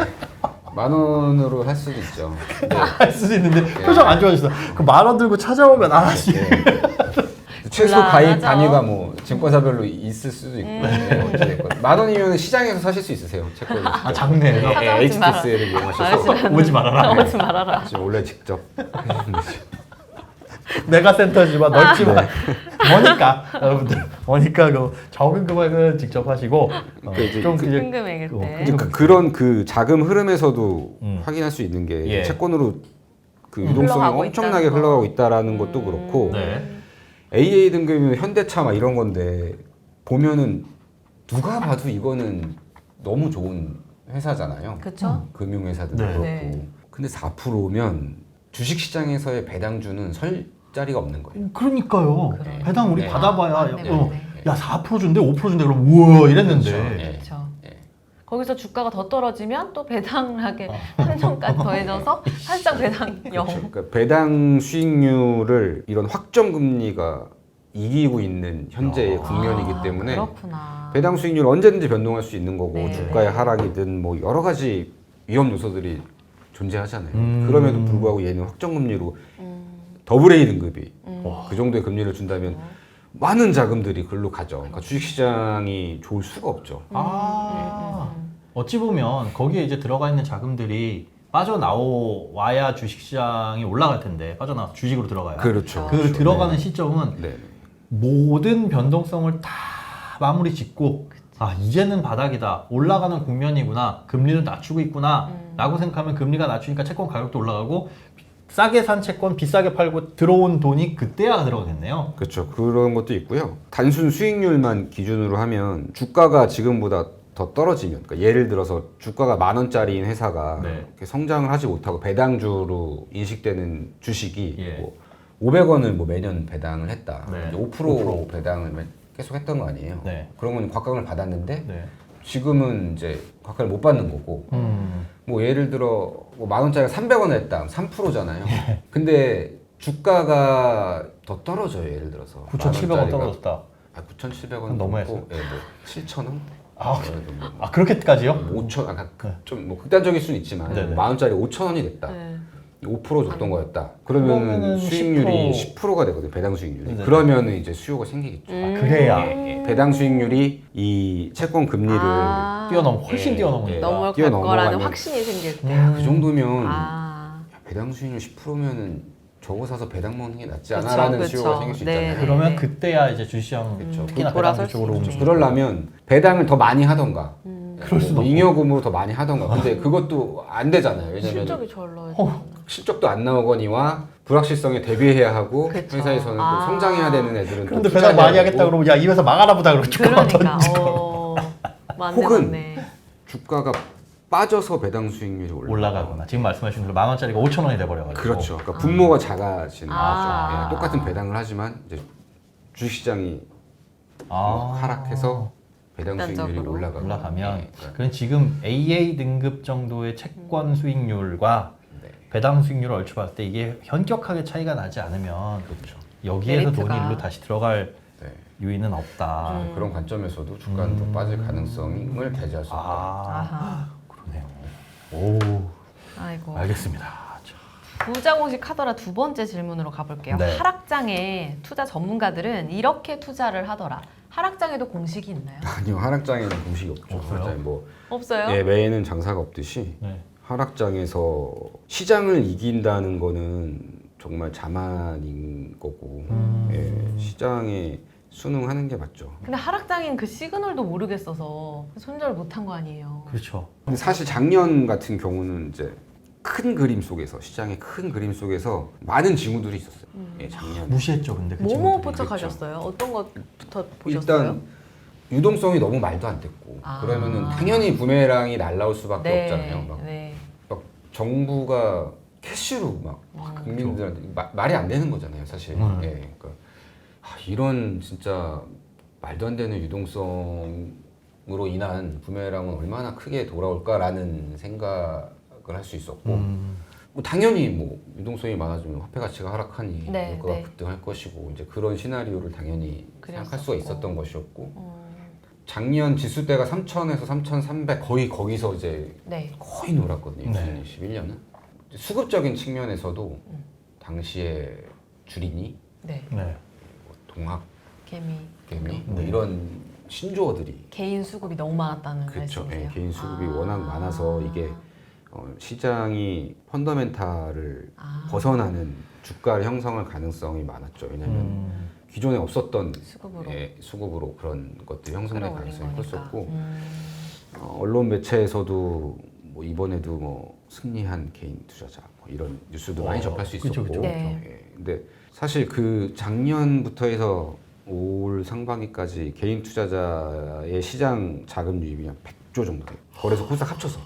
만 원으로 할 수도 있죠. 네. 할 수도 있는데 표정 안 좋아졌어. 그 만 원 들고 찾아오면 아씨. 예. 최소 곤란하죠. 가입 단위가 뭐 증권사별로 있을 수도 있고. 예, 어찌됐건. 만 원이면 시장에서 사실 수 있으세요. 채권을. 아 작네요. 예, 찾아오지 마라. HTS를 이용하셔서 오지 말아라. 오지 말아라. 지금 원래 직접 내가 센터지만 넓지만 뭐니까 여러분들 뭐니까 그 적은 금액은 직접 하시고 그러니까 이제 좀 그- 이제 현금액일 그- 때. 그러니까 그런 그 자금 흐름에서도 확인할 확인할 수 있는 게 예. 채권으로 그 유동성이 흘러가고 엄청나게 있다는 거. 흘러가고 있다라는 것도 그렇고 네. AA 등급이면 현대차 막 이런 건데 보면은 누가 봐도 이거는 너무 좋은 회사잖아요. 그렇죠? 금융회사들도 네. 그렇고. 네. 근데 4%면 주식시장에서의 배당주는 설 자리가 없는 거예요. 그러니까요. 그래. 배당 우리 네. 받아봐야 아, 맞네, 맞네. 야 4% 준대 5% 준대 그럼 우와 이랬는데 그렇죠. 예. 그렇죠. 예. 거기서 주가가 더 떨어지면 또 배당하게 한정까지 더해져서 살짝 배당 0. 그렇죠. 그러니까 배당 수익률을 이런 확정 금리가 이기고 있는 현재의 국면이기 때문에 그렇구나. 배당 수익률 언제든지 변동할 수 있는 거고 네. 주가의 하락이든 뭐 여러 가지 위험 요소들이 존재하잖아요. 그럼에도 불구하고 얘는 확정금리로 더블 A 등급이 그 정도의 금리를 준다면 많은 자금들이 글로 가죠. 그러니까 주식시장이 좋을 수가 없죠. 어찌 보면 거기에 이제 들어가 있는 자금들이 빠져나와야 주식시장이 올라갈 텐데 빠져나와서 주식으로 들어가야. 그렇죠. 그 그렇죠. 들어가는 시점은 네. 모든 변동성을 다 마무리 짓고 아 이제는 바닥이다 올라가는 국면이구나 금리를 낮추고 있구나 라고 생각하면 금리가 낮추니까 채권 가격도 올라가고 싸게 산 채권 비싸게 팔고 들어온 돈이 그때야 들어가겠네요. 그렇죠. 그런 것도 있고요. 단순 수익률만 기준으로 하면 주가가 지금보다 더 떨어지면, 그러니까 예를 들어서 주가가 10,000원짜리인 회사가 네. 이렇게 성장을 하지 못하고 배당주로 인식되는 주식이 예. 뭐 500원을 뭐 매년 배당을 했다. 네. 5% 배당을 계속 했던 거 아니에요. 네. 그러면 곽강을 받았는데 네. 지금은 이제 곽강을 못 받는 거고 뭐 예를 들어 뭐 10,000원짜리가 300원을 했다. 3%잖아요. 근데 주가가 더 떨어져요. 예를 들어서 9,700원 떨어졌다. 9,700원 너무했어요. 예, 뭐 7,000원? 아 그렇게까지요? 5천, 아까 좀뭐 극단적일 수는 있지만 네네. 10,000원짜리 5,000원이 됐다. 네. 5% 줬던 거였다. 그러면은 그러면 수익률이 10% 10%가 되거든요. 배당 수익률이. 네네. 그러면은 이제 수요가 생기겠죠. 그래야 배당 수익률이 이 채권 금리를 훨씬 뛰어넘으니까. 넘어갈 뛰어넘어가면- 거라는 확신이 생길 때. 그 정도면 아. 야, 배당 수익률 10%면은 저거 사서 배당 먹는 게 낫지 그쵸, 않아라는 그쵸. 수요가 생길 수 네. 있잖아요. 그러면 네. 그때야 이제 주시장 특히나 돌아설 배당 쪽으로 수 움직이죠. 있죠. 그러려면 배당을 더 많이 하던가 그럴 수는 없고. 잉여금으로 더 많이 하던가. 근데 그것도 안 되잖아요. 왜냐면 실적이 잘 나와야 실적도 안 나오거니와 불확실성에 대비해야 하고 그쵸. 회사에서는 아. 또 성장해야 되는 애들은 그런데 또 배당 많이 투자해야 하겠다 되고. 그러면 야 이 회사 망하나 보다 그러고 조금만 그러니까. 던지고 맞네, 혹은 맞네. 주가가 빠져서 배당 수익률이 올라가거나 지금 말씀하신 대로 10,000원짜리가 5,000원이 돼버려가지고 그렇죠. 그러니까 분모가 작아지는 아. 거죠. 예, 똑같은 배당을 하지만 이제 주식시장이 아. 하락해서 배당 수익률이 극단적으로 올라가면 예, 그러니까 지금 AA 등급 정도의 채권 수익률과 네. 배당 수익률을 얼추봤을 때 이게 현격하게 차이가 나지 않으면 그렇죠. 여기에서 메리트가. 돈이 일로 다시 들어갈 네. 요인은 없다. 그런 관점에서도 주가는 더 빠질 가능성을 배제할 수 없다. 아, 아하. 그러네요. 오, 아이고. 알겠습니다. 자, 부장공식 하더라 두 번째 질문으로 가볼게요. 네. 하락장에 투자 전문가들은 이렇게 투자를 하더라. 하락장에도 공식이 있나요? 아니요, 하락장에는 공식이 없죠. 없어요? 하락장에 뭐 없어요? 예, 매에는 장사가 없듯이 네. 하락장에서 시장을 이긴다는 거는 정말 자만인 거고 예, 시장에 순응하는 게 맞죠. 근데 하락장인 그 시그널도 모르겠어서 손절 못한 거 아니에요? 그렇죠. 근데 사실 작년 같은 경우는 이제 큰 그림 속에서 시장의 큰 그림 속에서 많은 징후들이 있었어요. 예, 작년. 무시했죠, 근데 그 뭐뭐 친구들이. 포착하셨어요? 어떤 것부터 보셨어요? 일단 유동성이 너무 말도 안 됐고 아. 그러면은 당연히 부메랑이 날라올 수밖에 없잖아요. 막, 네. 막 정부가 캐시로 막 국민들한테 말이 안 되는 거잖아요, 사실. 예, 그러니까 이런 진짜 말도 안 되는 유동성으로 인한 부메랑은 얼마나 크게 돌아올까라는 생각을 할 수 있었고, 뭐 당연히 뭐 유동성이 많아지면 화폐 가치가 하락하니 네, 물가가 네. 급등할 것이고 이제 그런 시나리오를 당연히 생각할 수가 그랬었고. 있었던 것이었고, 작년 지수대가 3,000에서 3,300 거의 거기서 이제 네. 거의 놀았거든요. 네. 2021년은 수급적인 측면에서도 당시에 주린이, 네. 네. 동학, 개미. 개미 뭐 네. 이런 신조어들이 개인 수급이 너무 많았다는 그렇죠. 말씀이세요? 예, 개인 수급이 아. 워낙 많아서 이게 시장이 펀더멘탈을 아. 벗어나는 주가 형성할 가능성이 많았죠. 왜냐하면 기존에 없었던 수급으로 수급으로 그런 것들이 형성될 끌어올린 가능성이 거니까. 컸었고 언론 매체에서도 뭐 이번에도 뭐 승리한 개인 투자자 뭐 이런 뉴스도 많이 접할 수 그쵸, 있었고 그쵸. 네. 예, 근데 사실 그 작년부터 해서 올 상반기까지 개인 투자자의 시장 자금 유입이 한 100조 정도 돼요. 거래소 홀싹 합쳐서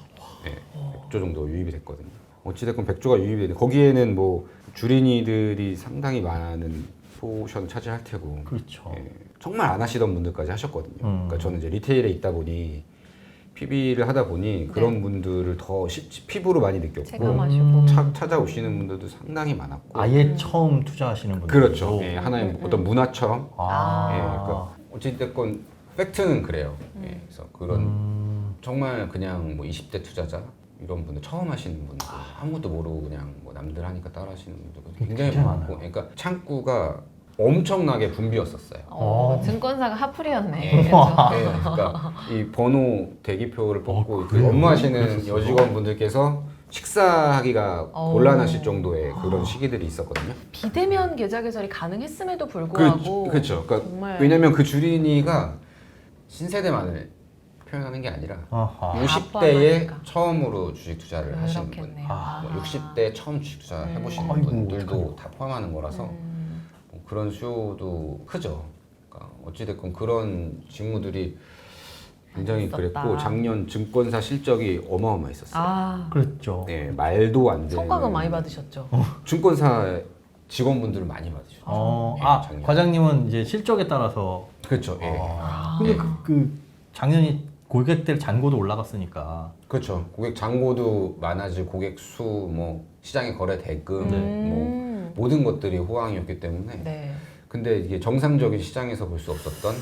100조 정도 유입이 됐거든요. 어찌됐건 100조가 유입이 되는데 거기에는 뭐 주린이들이 상당히 많은 포션 차지할 테고 그렇죠. 예, 정말 안 하시던 분들까지 하셨거든요. 그러니까 저는 이제 리테일에 있다 보니 PB를 하다 보니 그런 분들을 더 피부로 많이 느꼈고 체감하시고 찾아오시는 분들도 상당히 많았고 아예 처음 투자하시는 분들. 그렇죠. 예, 하나의 어떤 문화처럼 아. 예, 그러니까 어찌됐건 팩트는 그래요. 예, 그래서 그런 정말 그냥 뭐 20대 투자자 이런 분들 처음 하시는 분들 아무것도 모르고 그냥 뭐 남들 하니까 따라 하시는 분들 굉장히 굉장히 많고 그러니까 창구가 엄청나게 붐비었었어요. 증권사가 핫플이었네. 네. 그렇죠? 네, 그러니까 이 번호 대기표를 뽑고 그 그래요? 업무하시는 여직원분들께서 식사하기가 어. 곤란하실 정도의 그런 시기들이 있었거든요. 비대면 계좌 개설이 가능했음에도 불구하고 그렇죠. 그러니까 정말 왜냐면 그 주린이가 신세대만을 표현하는 게 아니라 아하. 60대에 아빠가 처음으로 주식 투자를 하시는 분, 그렇겠네요. 뭐 60대 처음 주식 투자 해보시는 아이고, 분들도 어떡하냐. 다 포함하는 거라서 뭐 그런 수요도 크죠. 그러니까 어찌됐건 그런 직무들이 굉장히 있었다. 그랬고 작년 증권사 실적이 어마어마했었어요. 아 그렇죠. 네, 말도 안 되는 성과금 많이 받으셨죠. 증권사 직원분들을 많이 받으셨죠. 예, 작년에. 과장님은 이제 실적에 따라서. 그렇죠. 예. 근데 그 작년이 고객들 잔고도 올라갔으니까. 그렇죠. 고객 잔고도 많아지고 고객 수, 뭐 시장의 거래 대금, 뭐 모든 것들이 호황이었기 때문에. 네. 근데 이게 정상적인 시장에서 볼 수 없었던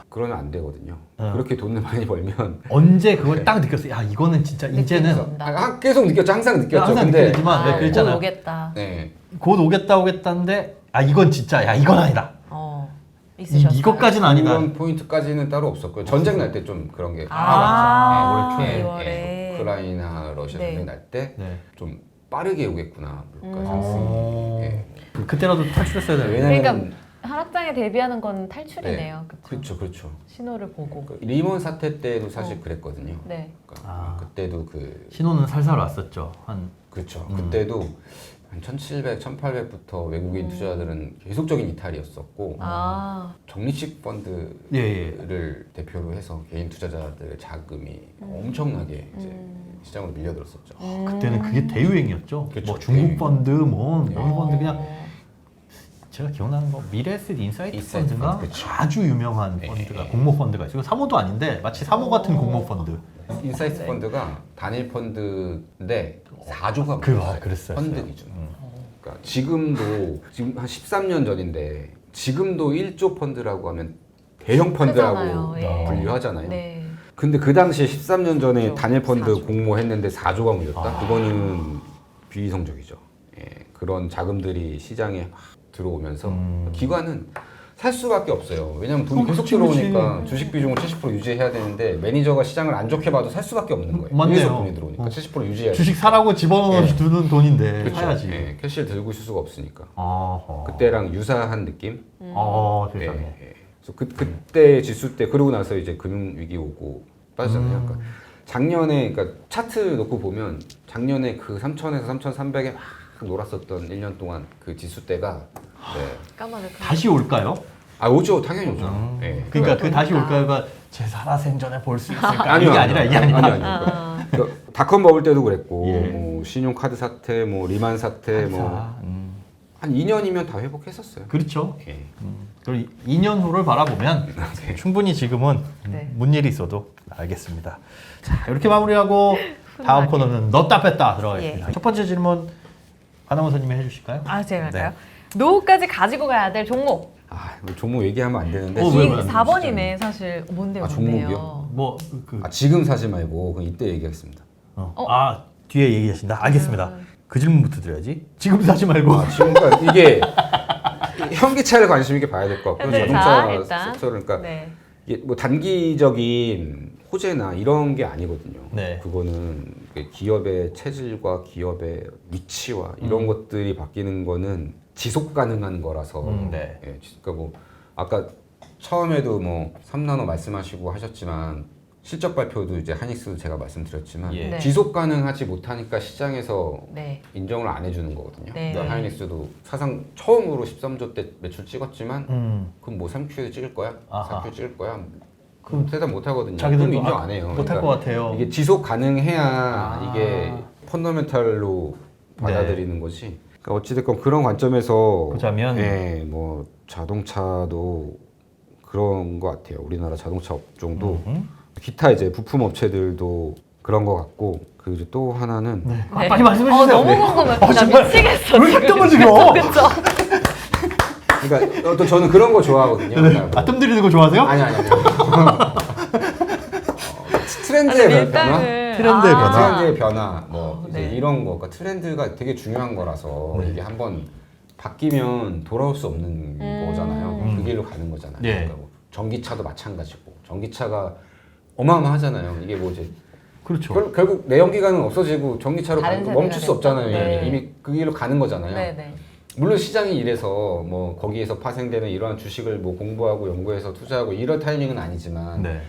그러면 안 되거든요. 그렇게 돈을 많이 벌면 언제 그걸 딱 느꼈어요. 야 이거는 진짜 이제는 느낀다. 계속 느꼈죠. 항상 느꼈죠. 항상 근데 느끼지만 곧 그랬잖아요. 오겠다. 네. 곧 오겠다는데 이건 진짜 야 이건 아니다. 있으셨어요? 이것까지는 아니다. 그런 포인트까지는 따로 없었고요. 전쟁 날 때 좀 그런 게 아, 올해 초에. 2월에. 우크라이나 러시아 네. 전쟁 날 때 좀 네. 빠르게 오겠구나 물가 상승이. 예. 그때라도 탈출했어야 되는데. 왜냐면 그러니까 하락장에 대비하는 건 탈출이네요. 그쵸? 그렇죠. 신호를 보고. 그 리먼 사태 때도 사실 그랬거든요. 네. 그러니까 그때도 신호는 살살 왔었죠. 그렇죠. 그때도 한 1700, 1800부터 외국인 투자자들은 계속적인 이탈이었었고 아, 적립식 펀드를 예. 대표로 해서 개인 투자자들의 자금이 엄청나게 이제 시장으로 밀려들었었죠. 그때는 그게 대유행이었죠. 그렇죠. 뭐 중국 대유행. 펀드, 뭐 네. 펀드 그냥 제가 기억나는 거 미래에셋 인사이트 인사이트 펀드가 펀드, 그쵸. 아주 유명한 네. 펀드가 공모 펀드가 있어요. 사모도 아닌데 마치 사모 같은 공모 펀드. 인사이트 펀드가 단일 펀드인데 4조가 그랬어요. 펀드 기준. 그러니까 지금도 지금 한 13년 전인데 지금도 1조 펀드라고 하면 대형 펀드라고 크잖아요. 예. 분류하잖아요. 네. 근데 그 당시에 13년 전에 그렇죠. 단일 펀드 4조. 공모했는데 4조가 물렸다? 그거는 비이성적이죠. 예, 그런 자금들이 시장에 막 들어오면서 기관은 살 수밖에 없어요. 왜냐면 돈이 계속 그치. 들어오니까 주식 비중을 70% 유지해야 되는데 매니저가 시장을 안 좋게 봐도 살 수밖에 없는 거예요. 맞네요. 계속 돈이 들어오니까 70% 유지해야 주식 사라고 집어넣어 네. 두는 돈인데 그렇죠. 사야지. 예, 캐시를 들고 있을 수가 없으니까. 아하. 그때랑 유사한 느낌? 세상에. 예. 그래서 그때 지수 때 그러고 나서 이제 금융 위기 오고 빠졌잖아요. 그러니까 작년에 그러니까 차트 놓고 보면 작년에 그 3,000에서 3,300에 막 놀았었던 1년 동안 그 지수 때가 까마득. 다시 올까요? 오죠. 당연히 오죠. 예. 그러니까 그 다시 올까요가 제 살아생전에 볼 수 있을까? 이게 아니라 이게 아니라. 아니요. 그러니까 닷컴 버블 때도 그랬고 예. 뭐 신용카드 사태, 뭐 리만 사태, 뭐 한 2년이면 다 회복했었어요. 그렇죠. 예. 그리고 2년 후를 바라보면 충분히 지금은 네. 뭔 일이 있어도 알겠습니다. 자, 이렇게 마무리하고 다음 코너는 넣었다 뺐다 들어가겠습니다. 첫 번째 질문 아나운서님이 해주실까요? 아, 제가 할까요? 노후까지 가지고 가야 될 종목. 종목 얘기하면 안 되는데. 왜? 4번이네, 사실. 뭔데요? 종목이요? 뭐 지금 사지 말고 그럼 이때 얘기하겠습니다. 뒤에 얘기하신다. 알겠습니다. 그 질문부터 드려야지. 지금 사지 말고. 지금 그러니까 이게 현기차를 관심 있게 봐야 될 것 같고 현대차, 자동차 일단. 섹터를 그러니까 네. 이게 뭐 단기적인 호재나 이런 게 아니거든요. 네. 그거는 기업의 체질과 기업의 위치와 이런 것들이 바뀌는 거는 지속 가능한 거라서. 네. 예, 그러니까 뭐 아까 처음에도 뭐 3나노 말씀하시고 하셨지만 실적 발표도 이제 하닉스도 제가 말씀드렸지만 예. 네. 지속 가능하지 못하니까 시장에서 네. 인정을 안 해주는 거거든요. 네. 그러니까 하이닉스도 사상 처음으로 13조 때 매출 찍었지만 그럼 뭐 3Q에 찍을 거야? 아하. 4Q 찍을 거야? 그럼 대답 못 하거든요. 자기들도 그럼 인정 안 해요. 못할 것 같아요. 이게 지속 가능해야 이게 펀더멘탈로 받아들이는 거지. 그러니까 어찌됐건 그런 관점에서 보자면 예, 뭐 자동차도 그런 것 같아요. 우리나라 자동차 업종도 기타 이제 부품 업체들도 그런 것 같고 그리고 또 하나는 빨리 말씀해 주세요. 너무 궁금해. 나 정말. 미치겠어. 왜 이렇게 뜸을 들여? 그쵸? 그러니까 또 저는 그런 거 좋아하거든요. 그러니까 뭐 뜸 들이는 거 좋아하세요? 아니. 트렌드의 변화, 밀당을. 트렌드의 변화. 트렌드의 변화, 뭐 이제 네. 이런 거, 그러니까 트렌드가 되게 중요한 거라서 네. 이게 한번 바뀌면 돌아올 수 없는 거잖아요. 그 길로 가는 거잖아요. 예. 그러니까 뭐 전기차도 마찬가지고 전기차가 어마어마하잖아요. 이게 뭐 이제 그렇죠. 결국 내연기관은 없어지고 전기차로 다른 가는 거 멈출 세대가 수 없잖아요. 됐죠. 네. 이미 그 길로 가는 거잖아요. 네네. 물론 시장이 이래서 뭐 거기에서 파생되는 이러한 주식을 뭐 공부하고 연구해서 투자하고 이런 타이밍은 아니지만 네.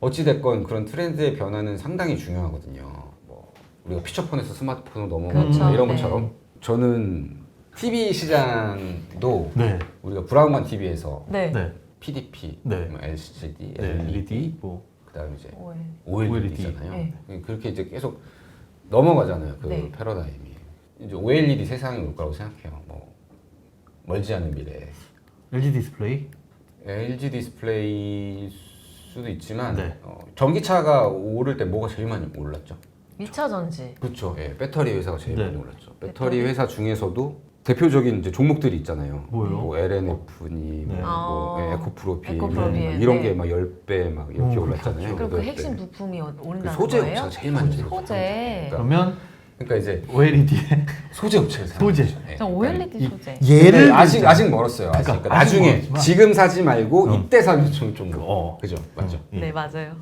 어찌됐건 그런 트렌드의 변화는 상당히 중요하거든요. 뭐 우리가 피처폰에서 스마트폰으로 넘어가고 그렇죠. 이런 네. 것처럼 저는 TV 시장도 네. 우리가 브라운관 TV에서 네. 네. PDP, 네. 뭐 LCD, 네. LED, LED 뭐 그다음에 이제 오해. OLED잖아요. 네. 그렇게 이제 계속 넘어가잖아요. 그 네. 패러다임이. 이제 OLED 세상이 올 거라고 생각해요. 뭐 멀지 않은 미래에. LG 디스플레이. LG 디스플레이 수도 있지만 네. 전기차가 오를 때 뭐가 제일 많이 올랐죠? 2차 전지. 그렇죠. 예, 배터리 회사가 제일 네. 많이 올랐죠. 배터리 회사 중에서도 대표적인 이제 종목들이 있잖아요. 뭐요? 뭐 LNF니 네. 뭐 아. 에코프로비 에코프로비, 이런 네. 게 막 10배 막 이렇게 올랐잖아요. 그럼 그 8배. 핵심 부품이 그 오른다는 소재 거예요? 업체가 제일 많이 올랐죠. 소재. 그러면 그러니까 이제 OLED의 소재 업체를 소재. 생각하죠. 예. 전 OLED 이- 소재. 얘를 아직 멀었어요. 아직. 그러니까 그러니까 아직 나중에 멀었지만. 지금 사지 말고 이때 사면 좀 어. 그죠? 맞죠? 예. 네 맞아요.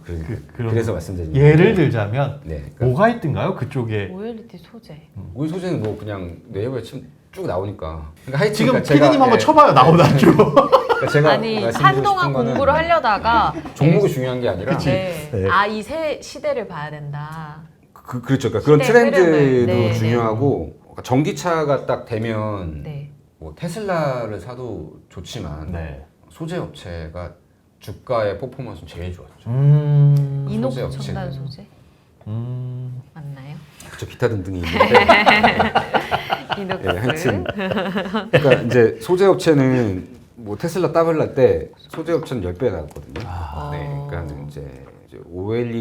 그래서 말씀드린 예를 들자면 네. 그러니까 뭐가 있던가요? 그쪽에 OLED 소재. 우리 소재는 뭐 그냥 네이버에 치면 쭉 나오니까. 그러니까 하여튼 지금 그러니까 피디님 한번 쳐봐요. 나오나죠? 그러니까 제가 아니 말씀드리고 한동안 싶은 거는 공부를 하려다가 종목이 중요한 게 아니라 네. 네. 아이 새 시대를 봐야 된다. 그렇죠. 그러니까 그런 시대 트렌드도 흐름을. 네, 중요하고 그러니까 전기차가 딱 되면 네. 뭐 테슬라를 사도 좋지만 네. 소재 업체가 주가의 퍼포먼스는 제일 좋았죠. 이녹 소재 업체는. 첨단 소재 맞나요? 그렇죠. 기타 등등이 있는데 이녹 예, 하여튼 그러니까 이제 소재 업체는 뭐 테슬라 따블날 때 소재 업체는 10배 나왔거든요. 네, 그러니까 이제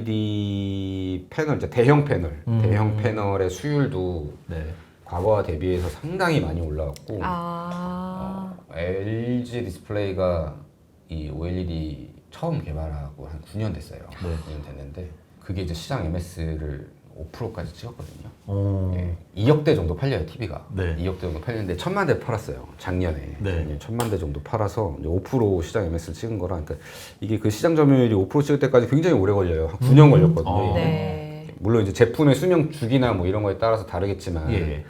OLED 패널, 이제 대형 패널, 대형 패널의 수율도 네. 과거와 대비해서 상당히 많이 올라왔고 아. LG 디스플레이가 이 OLED 처음 개발하고 한 9년 됐어요. 네. 9년 됐는데 그게 이제 시장 MS를 5%까지 찍었거든요. 어. 예, 2억 대 정도 팔려요, TV가. 네. 2억 대 정도 팔리는데 1,000만 대 팔았어요. 작년에. 네. 작년에 1,000만 대 정도 팔아서 이제 5% 시장 MS를 찍은 거라. 그러니까 이게 그 시장 점유율이 5% 찍을 때까지 굉장히 오래 걸려요. 한 9년 걸렸거든요. 이게. 네. 물론 이제 제품의 수명 주기나 뭐 이런 거에 따라서 다르겠지만 예.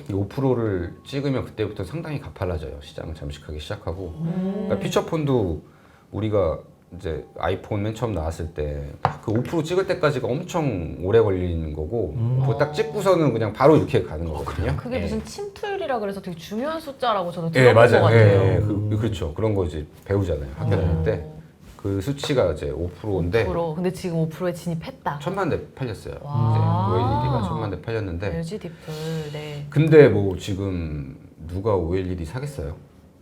이 5%를 찍으면 그때부터 상당히 가팔라져요. 시장을 잠식하기 시작하고. 그러니까 피처폰도 우리가 이제 아이폰 맨 처음 나왔을 때 그 5% 찍을 때까지가 엄청 오래 걸리는 거고 그거 딱 찍고서는 그냥 바로 이렇게 가는 거거든요. 그게 예. 무슨 침투율이라 그래서 되게 중요한 숫자라고 저도 예, 들어본 맞아요. 것 같아요. 예, 예. 그렇죠. 그런 거 이제 배우잖아요. 학교 다닐 때. 그 수치가 이제 5%인데 5%. 근데 지금 5%에 진입했다. 1,000만 대 팔렸어요. 와. 이제 OLED가 1,000만 대 팔렸는데 LG 디플. 네. 근데 뭐 지금 누가 OLED 사겠어요?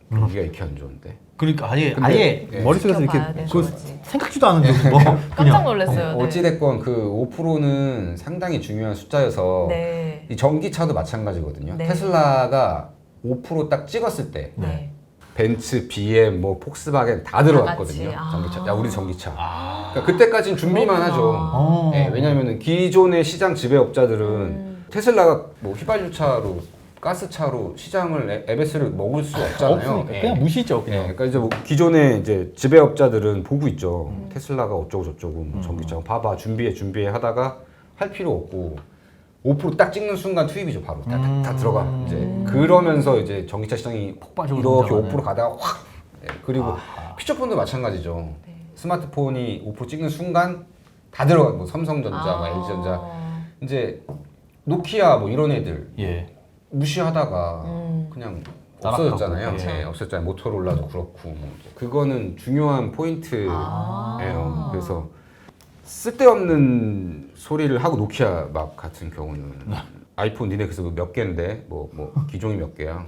경기가 이렇게 안 좋은데. 그러니까 아예 근데, 아예 예. 머릿속에서 이렇게 지켜봐야 되는 그 거지. 생각지도 않은 정도 깜짝 그냥 놀랐어요. 네. 어찌됐건 그 5%는 상당히 중요한 숫자여서 네. 이 전기차도 마찬가지거든요. 네. 테슬라가 5% 딱 찍었을 때 네. 벤츠, BM, 뭐 폭스바겐 다 들어갔거든요. 같이. 아. 전기차. 야, 우리 전기차. 아. 그러니까 그때까지는 준비만 그렇구나. 하죠. 어. 예, 왜냐하면 기존의 시장 지배업자들은 테슬라가 뭐 휘발유차로 가스차로 시장을 MS를 먹을 수 없잖아요. 없으니까 예. 그냥 무시죠 예, 그냥. 그러니까 이제 뭐 기존의 이제 지배업자들은 보고 있죠. 테슬라가 어쩌고 저쩌고 뭐 전기차 봐봐 준비해 하다가 할 필요 없고 5%딱 찍는 순간 투입이죠 바로 다 들어가 이제 그러면서 이제 전기차 시장이 폭발적으로 이렇게 성장하네. 5% 가다가 확 예, 그리고 피처폰도 마찬가지죠. 스마트폰이 5% 찍는 순간 다 들어가 뭐 삼성전자, 뭐 LG전자 이제 노키아 뭐 이런 애들 예. 무시하다가 그냥 없어졌잖아요. 따라가고. 예, 없어졌잖아요. 모토로라도 그렇고 뭐 그거는 중요한 포인트예요. 그래서 쓸데없는 소리를 하고 노키아 막 같은 경우는 아이폰 니네 그래서 몇 개인데 뭐 기종이 몇 개야.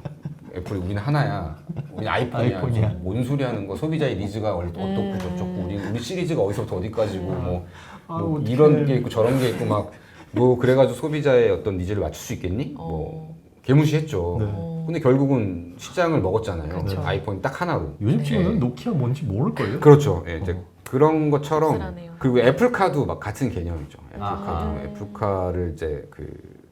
애플이 우리는 하나야. 우리는 아이폰이야. 아이폰이야. 뭔 소리 하는 거? 소비자의 니즈가 어떻고 저쩌고 우리 시리즈가 어디서부터 어디까지고 뭐 아우, 이런 게 있고 저런 게 있고 막 뭐 그래가지고 소비자의 어떤 니즈를 맞출 수 있겠니? 뭐 개무시했죠. 네. 근데 결국은 시장을 먹었잖아요. 그쵸. 아이폰이 딱 하나로. 요즘 친구는 노키아 뭔지 모를걸요? 그렇죠. 예, 이제 그런 것처럼 쓸쓸하네요. 그리고 애플카도 막 같은 개념이죠. 애플카도 아하. 애플카를 이제 그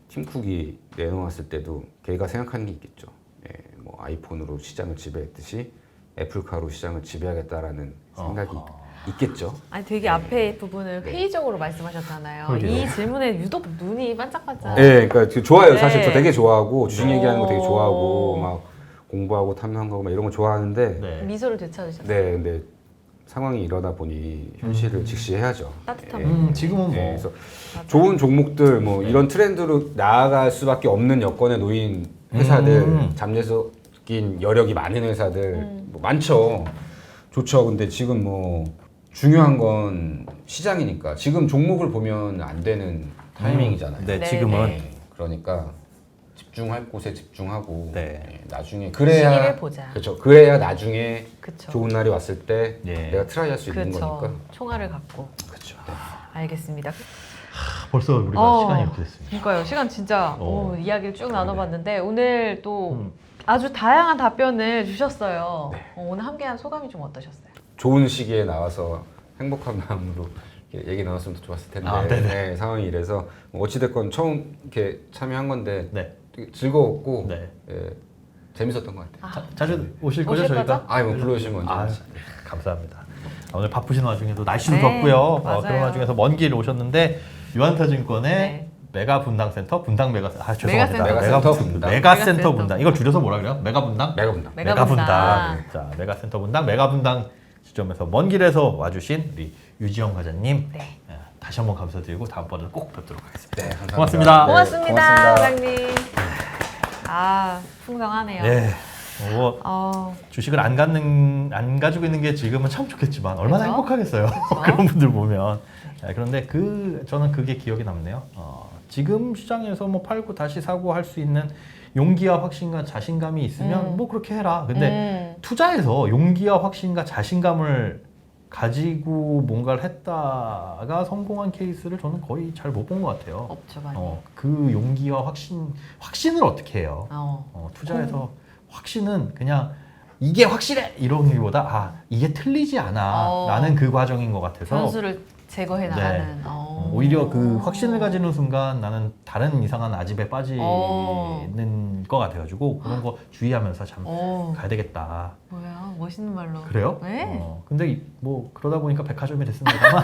팀쿡이 내놓았을 때도 걔가 생각하는 게 있겠죠. 예, 뭐 아이폰으로 시장을 지배했듯이 애플카로 시장을 지배하겠다라는 생각이 있겠죠. 아니 되게 앞에 부분을 회의적으로 말씀하셨잖아요. 그러게요. 이 질문에 유독 눈이 반짝반짝. 예, 그러니까 그 좋아요. 네. 사실 저 되게 좋아하고 주식 네. 얘기하는 거 되게 오. 좋아하고 막 공부하고 탐구한 거고 막 이런 거 좋아하는데 네. 미소를 되찾으셨어요. 네, 근데 상황이 이러다 보니 현실을 직시해야죠. 따뜻한 예. 부분. 지금은 뭐 예, 그래서 맞아요. 좋은 종목들 뭐 네. 이런 트렌드로 나아갈 수밖에 없는 여건에 놓인 회사들, 잠재적인 여력이 많은 회사들 뭐 많죠. 좋죠. 근데 지금 뭐 중요한 건 시장이니까 지금 종목을 보면 안 되는 타이밍이잖아요. 네, 네, 지금은 네. 그러니까 집중할 곳에 집중하고 네. 예, 나중에 시기를 그래야 보자. 그렇죠. 그래야 나중에 그쵸. 좋은 날이 왔을 때 예. 내가 트라이 할 수 있는 그쵸. 거니까. 총알을 갖고. 그렇죠. 알겠습니다. 벌써 우리가 어, 시간이 이렇게 됐습니다. 그러니까요. 시간 진짜 어. 이야기를 쭉 나눠봤는데 오늘 또 음. 아주 다양한 답변을 주셨어요. 오늘 함께한 소감이 좀 어떠셨어요? 좋은 시기에 나와서 행복한 마음으로 이렇게 얘기 나눴으면 더 좋았을 텐데 아, 네네. 네, 상황이 이래서 뭐 어찌됐건 처음 이렇게 참여한 건데 네. 되게 즐거웠고 네. 예, 재밌었던 것 같아요. 자주 오실 거죠, 오실 저희가? 거죠? 아이 뭐 불러주시면 언제 아, 감사합니다. 오늘 바쁘신 와중에도 날씨도 네, 덥고요. 맞아요. 그런 와중에서 먼 길 오셨는데 유한타증권의 네. 메가 분당센터 분당 메가 죄송합니다. 메가센터 분당. 메가센터 분당. 이걸 줄여서 뭐라 그래요? 메가 분당? 메가분당. 메가 분당. 자, 메가센터 분당 메가 분당 지점에서 먼 길에서 와주신 우리 유지영 과장님 네. 다시 한번 감사드리고 다음번에 꼭 뵙도록 하겠습니다. 네, 감사합니다. 고맙습니다. 네, 고맙습니다, 고맙습니다. 사장님. 아, 풍성하네요. 네. 뭐 어, 주식을 안 가지고 있는 게 지금은 참 좋겠지만 얼마나 그쵸? 행복하겠어요. 그쵸? 그런 분들 보면. 그런데 저는 그게 기억이 남네요. 지금 시장에서 뭐 팔고 다시 사고 할 수 있는 용기와 확신과 자신감이 있으면 뭐 그렇게 해라. 근데 투자에서 용기와 확신과 자신감을 가지고 뭔가를 했다가 성공한 케이스를 저는 거의 잘 못 본 것 같아요. 없죠, 많이. 그 용기와 확신을 어떻게 해요? 투자에서 확신은 그냥 이게 확실해 이러기보다 이게 틀리지 않아라는 그 과정인 것 같아서 변수를 제거해 나가는. 오히려 그 확신을 가지는 순간 나는 다른 이상한 아집에 빠지는 것 같아가지고 그런 거 주의하면서 참 가야 되겠다. 뭐야, 멋있는 말로. 그래요? 네. 근데 뭐 그러다 보니까 백화점이 됐습니다만.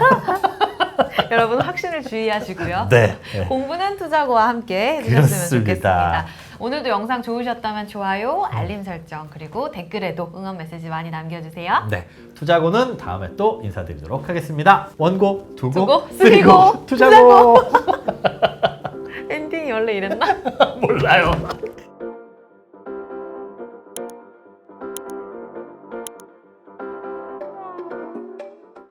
여러분 확신을 주의하시고요. 네. 공부는 투자고와 함께 해주셨으면 그렇습니다. 좋겠습니다. 오늘도 영상 좋으셨다면 좋아요, 알림 설정, 그리고 댓글에도 응원 메시지 많이 남겨주세요. 네. 투자고는 다음에 또 인사드리도록 하겠습니다. 원고, 두고, 두고, 쓰리고, 쓰리고, 투자고. 엔딩이 원래 이랬나? 몰라요.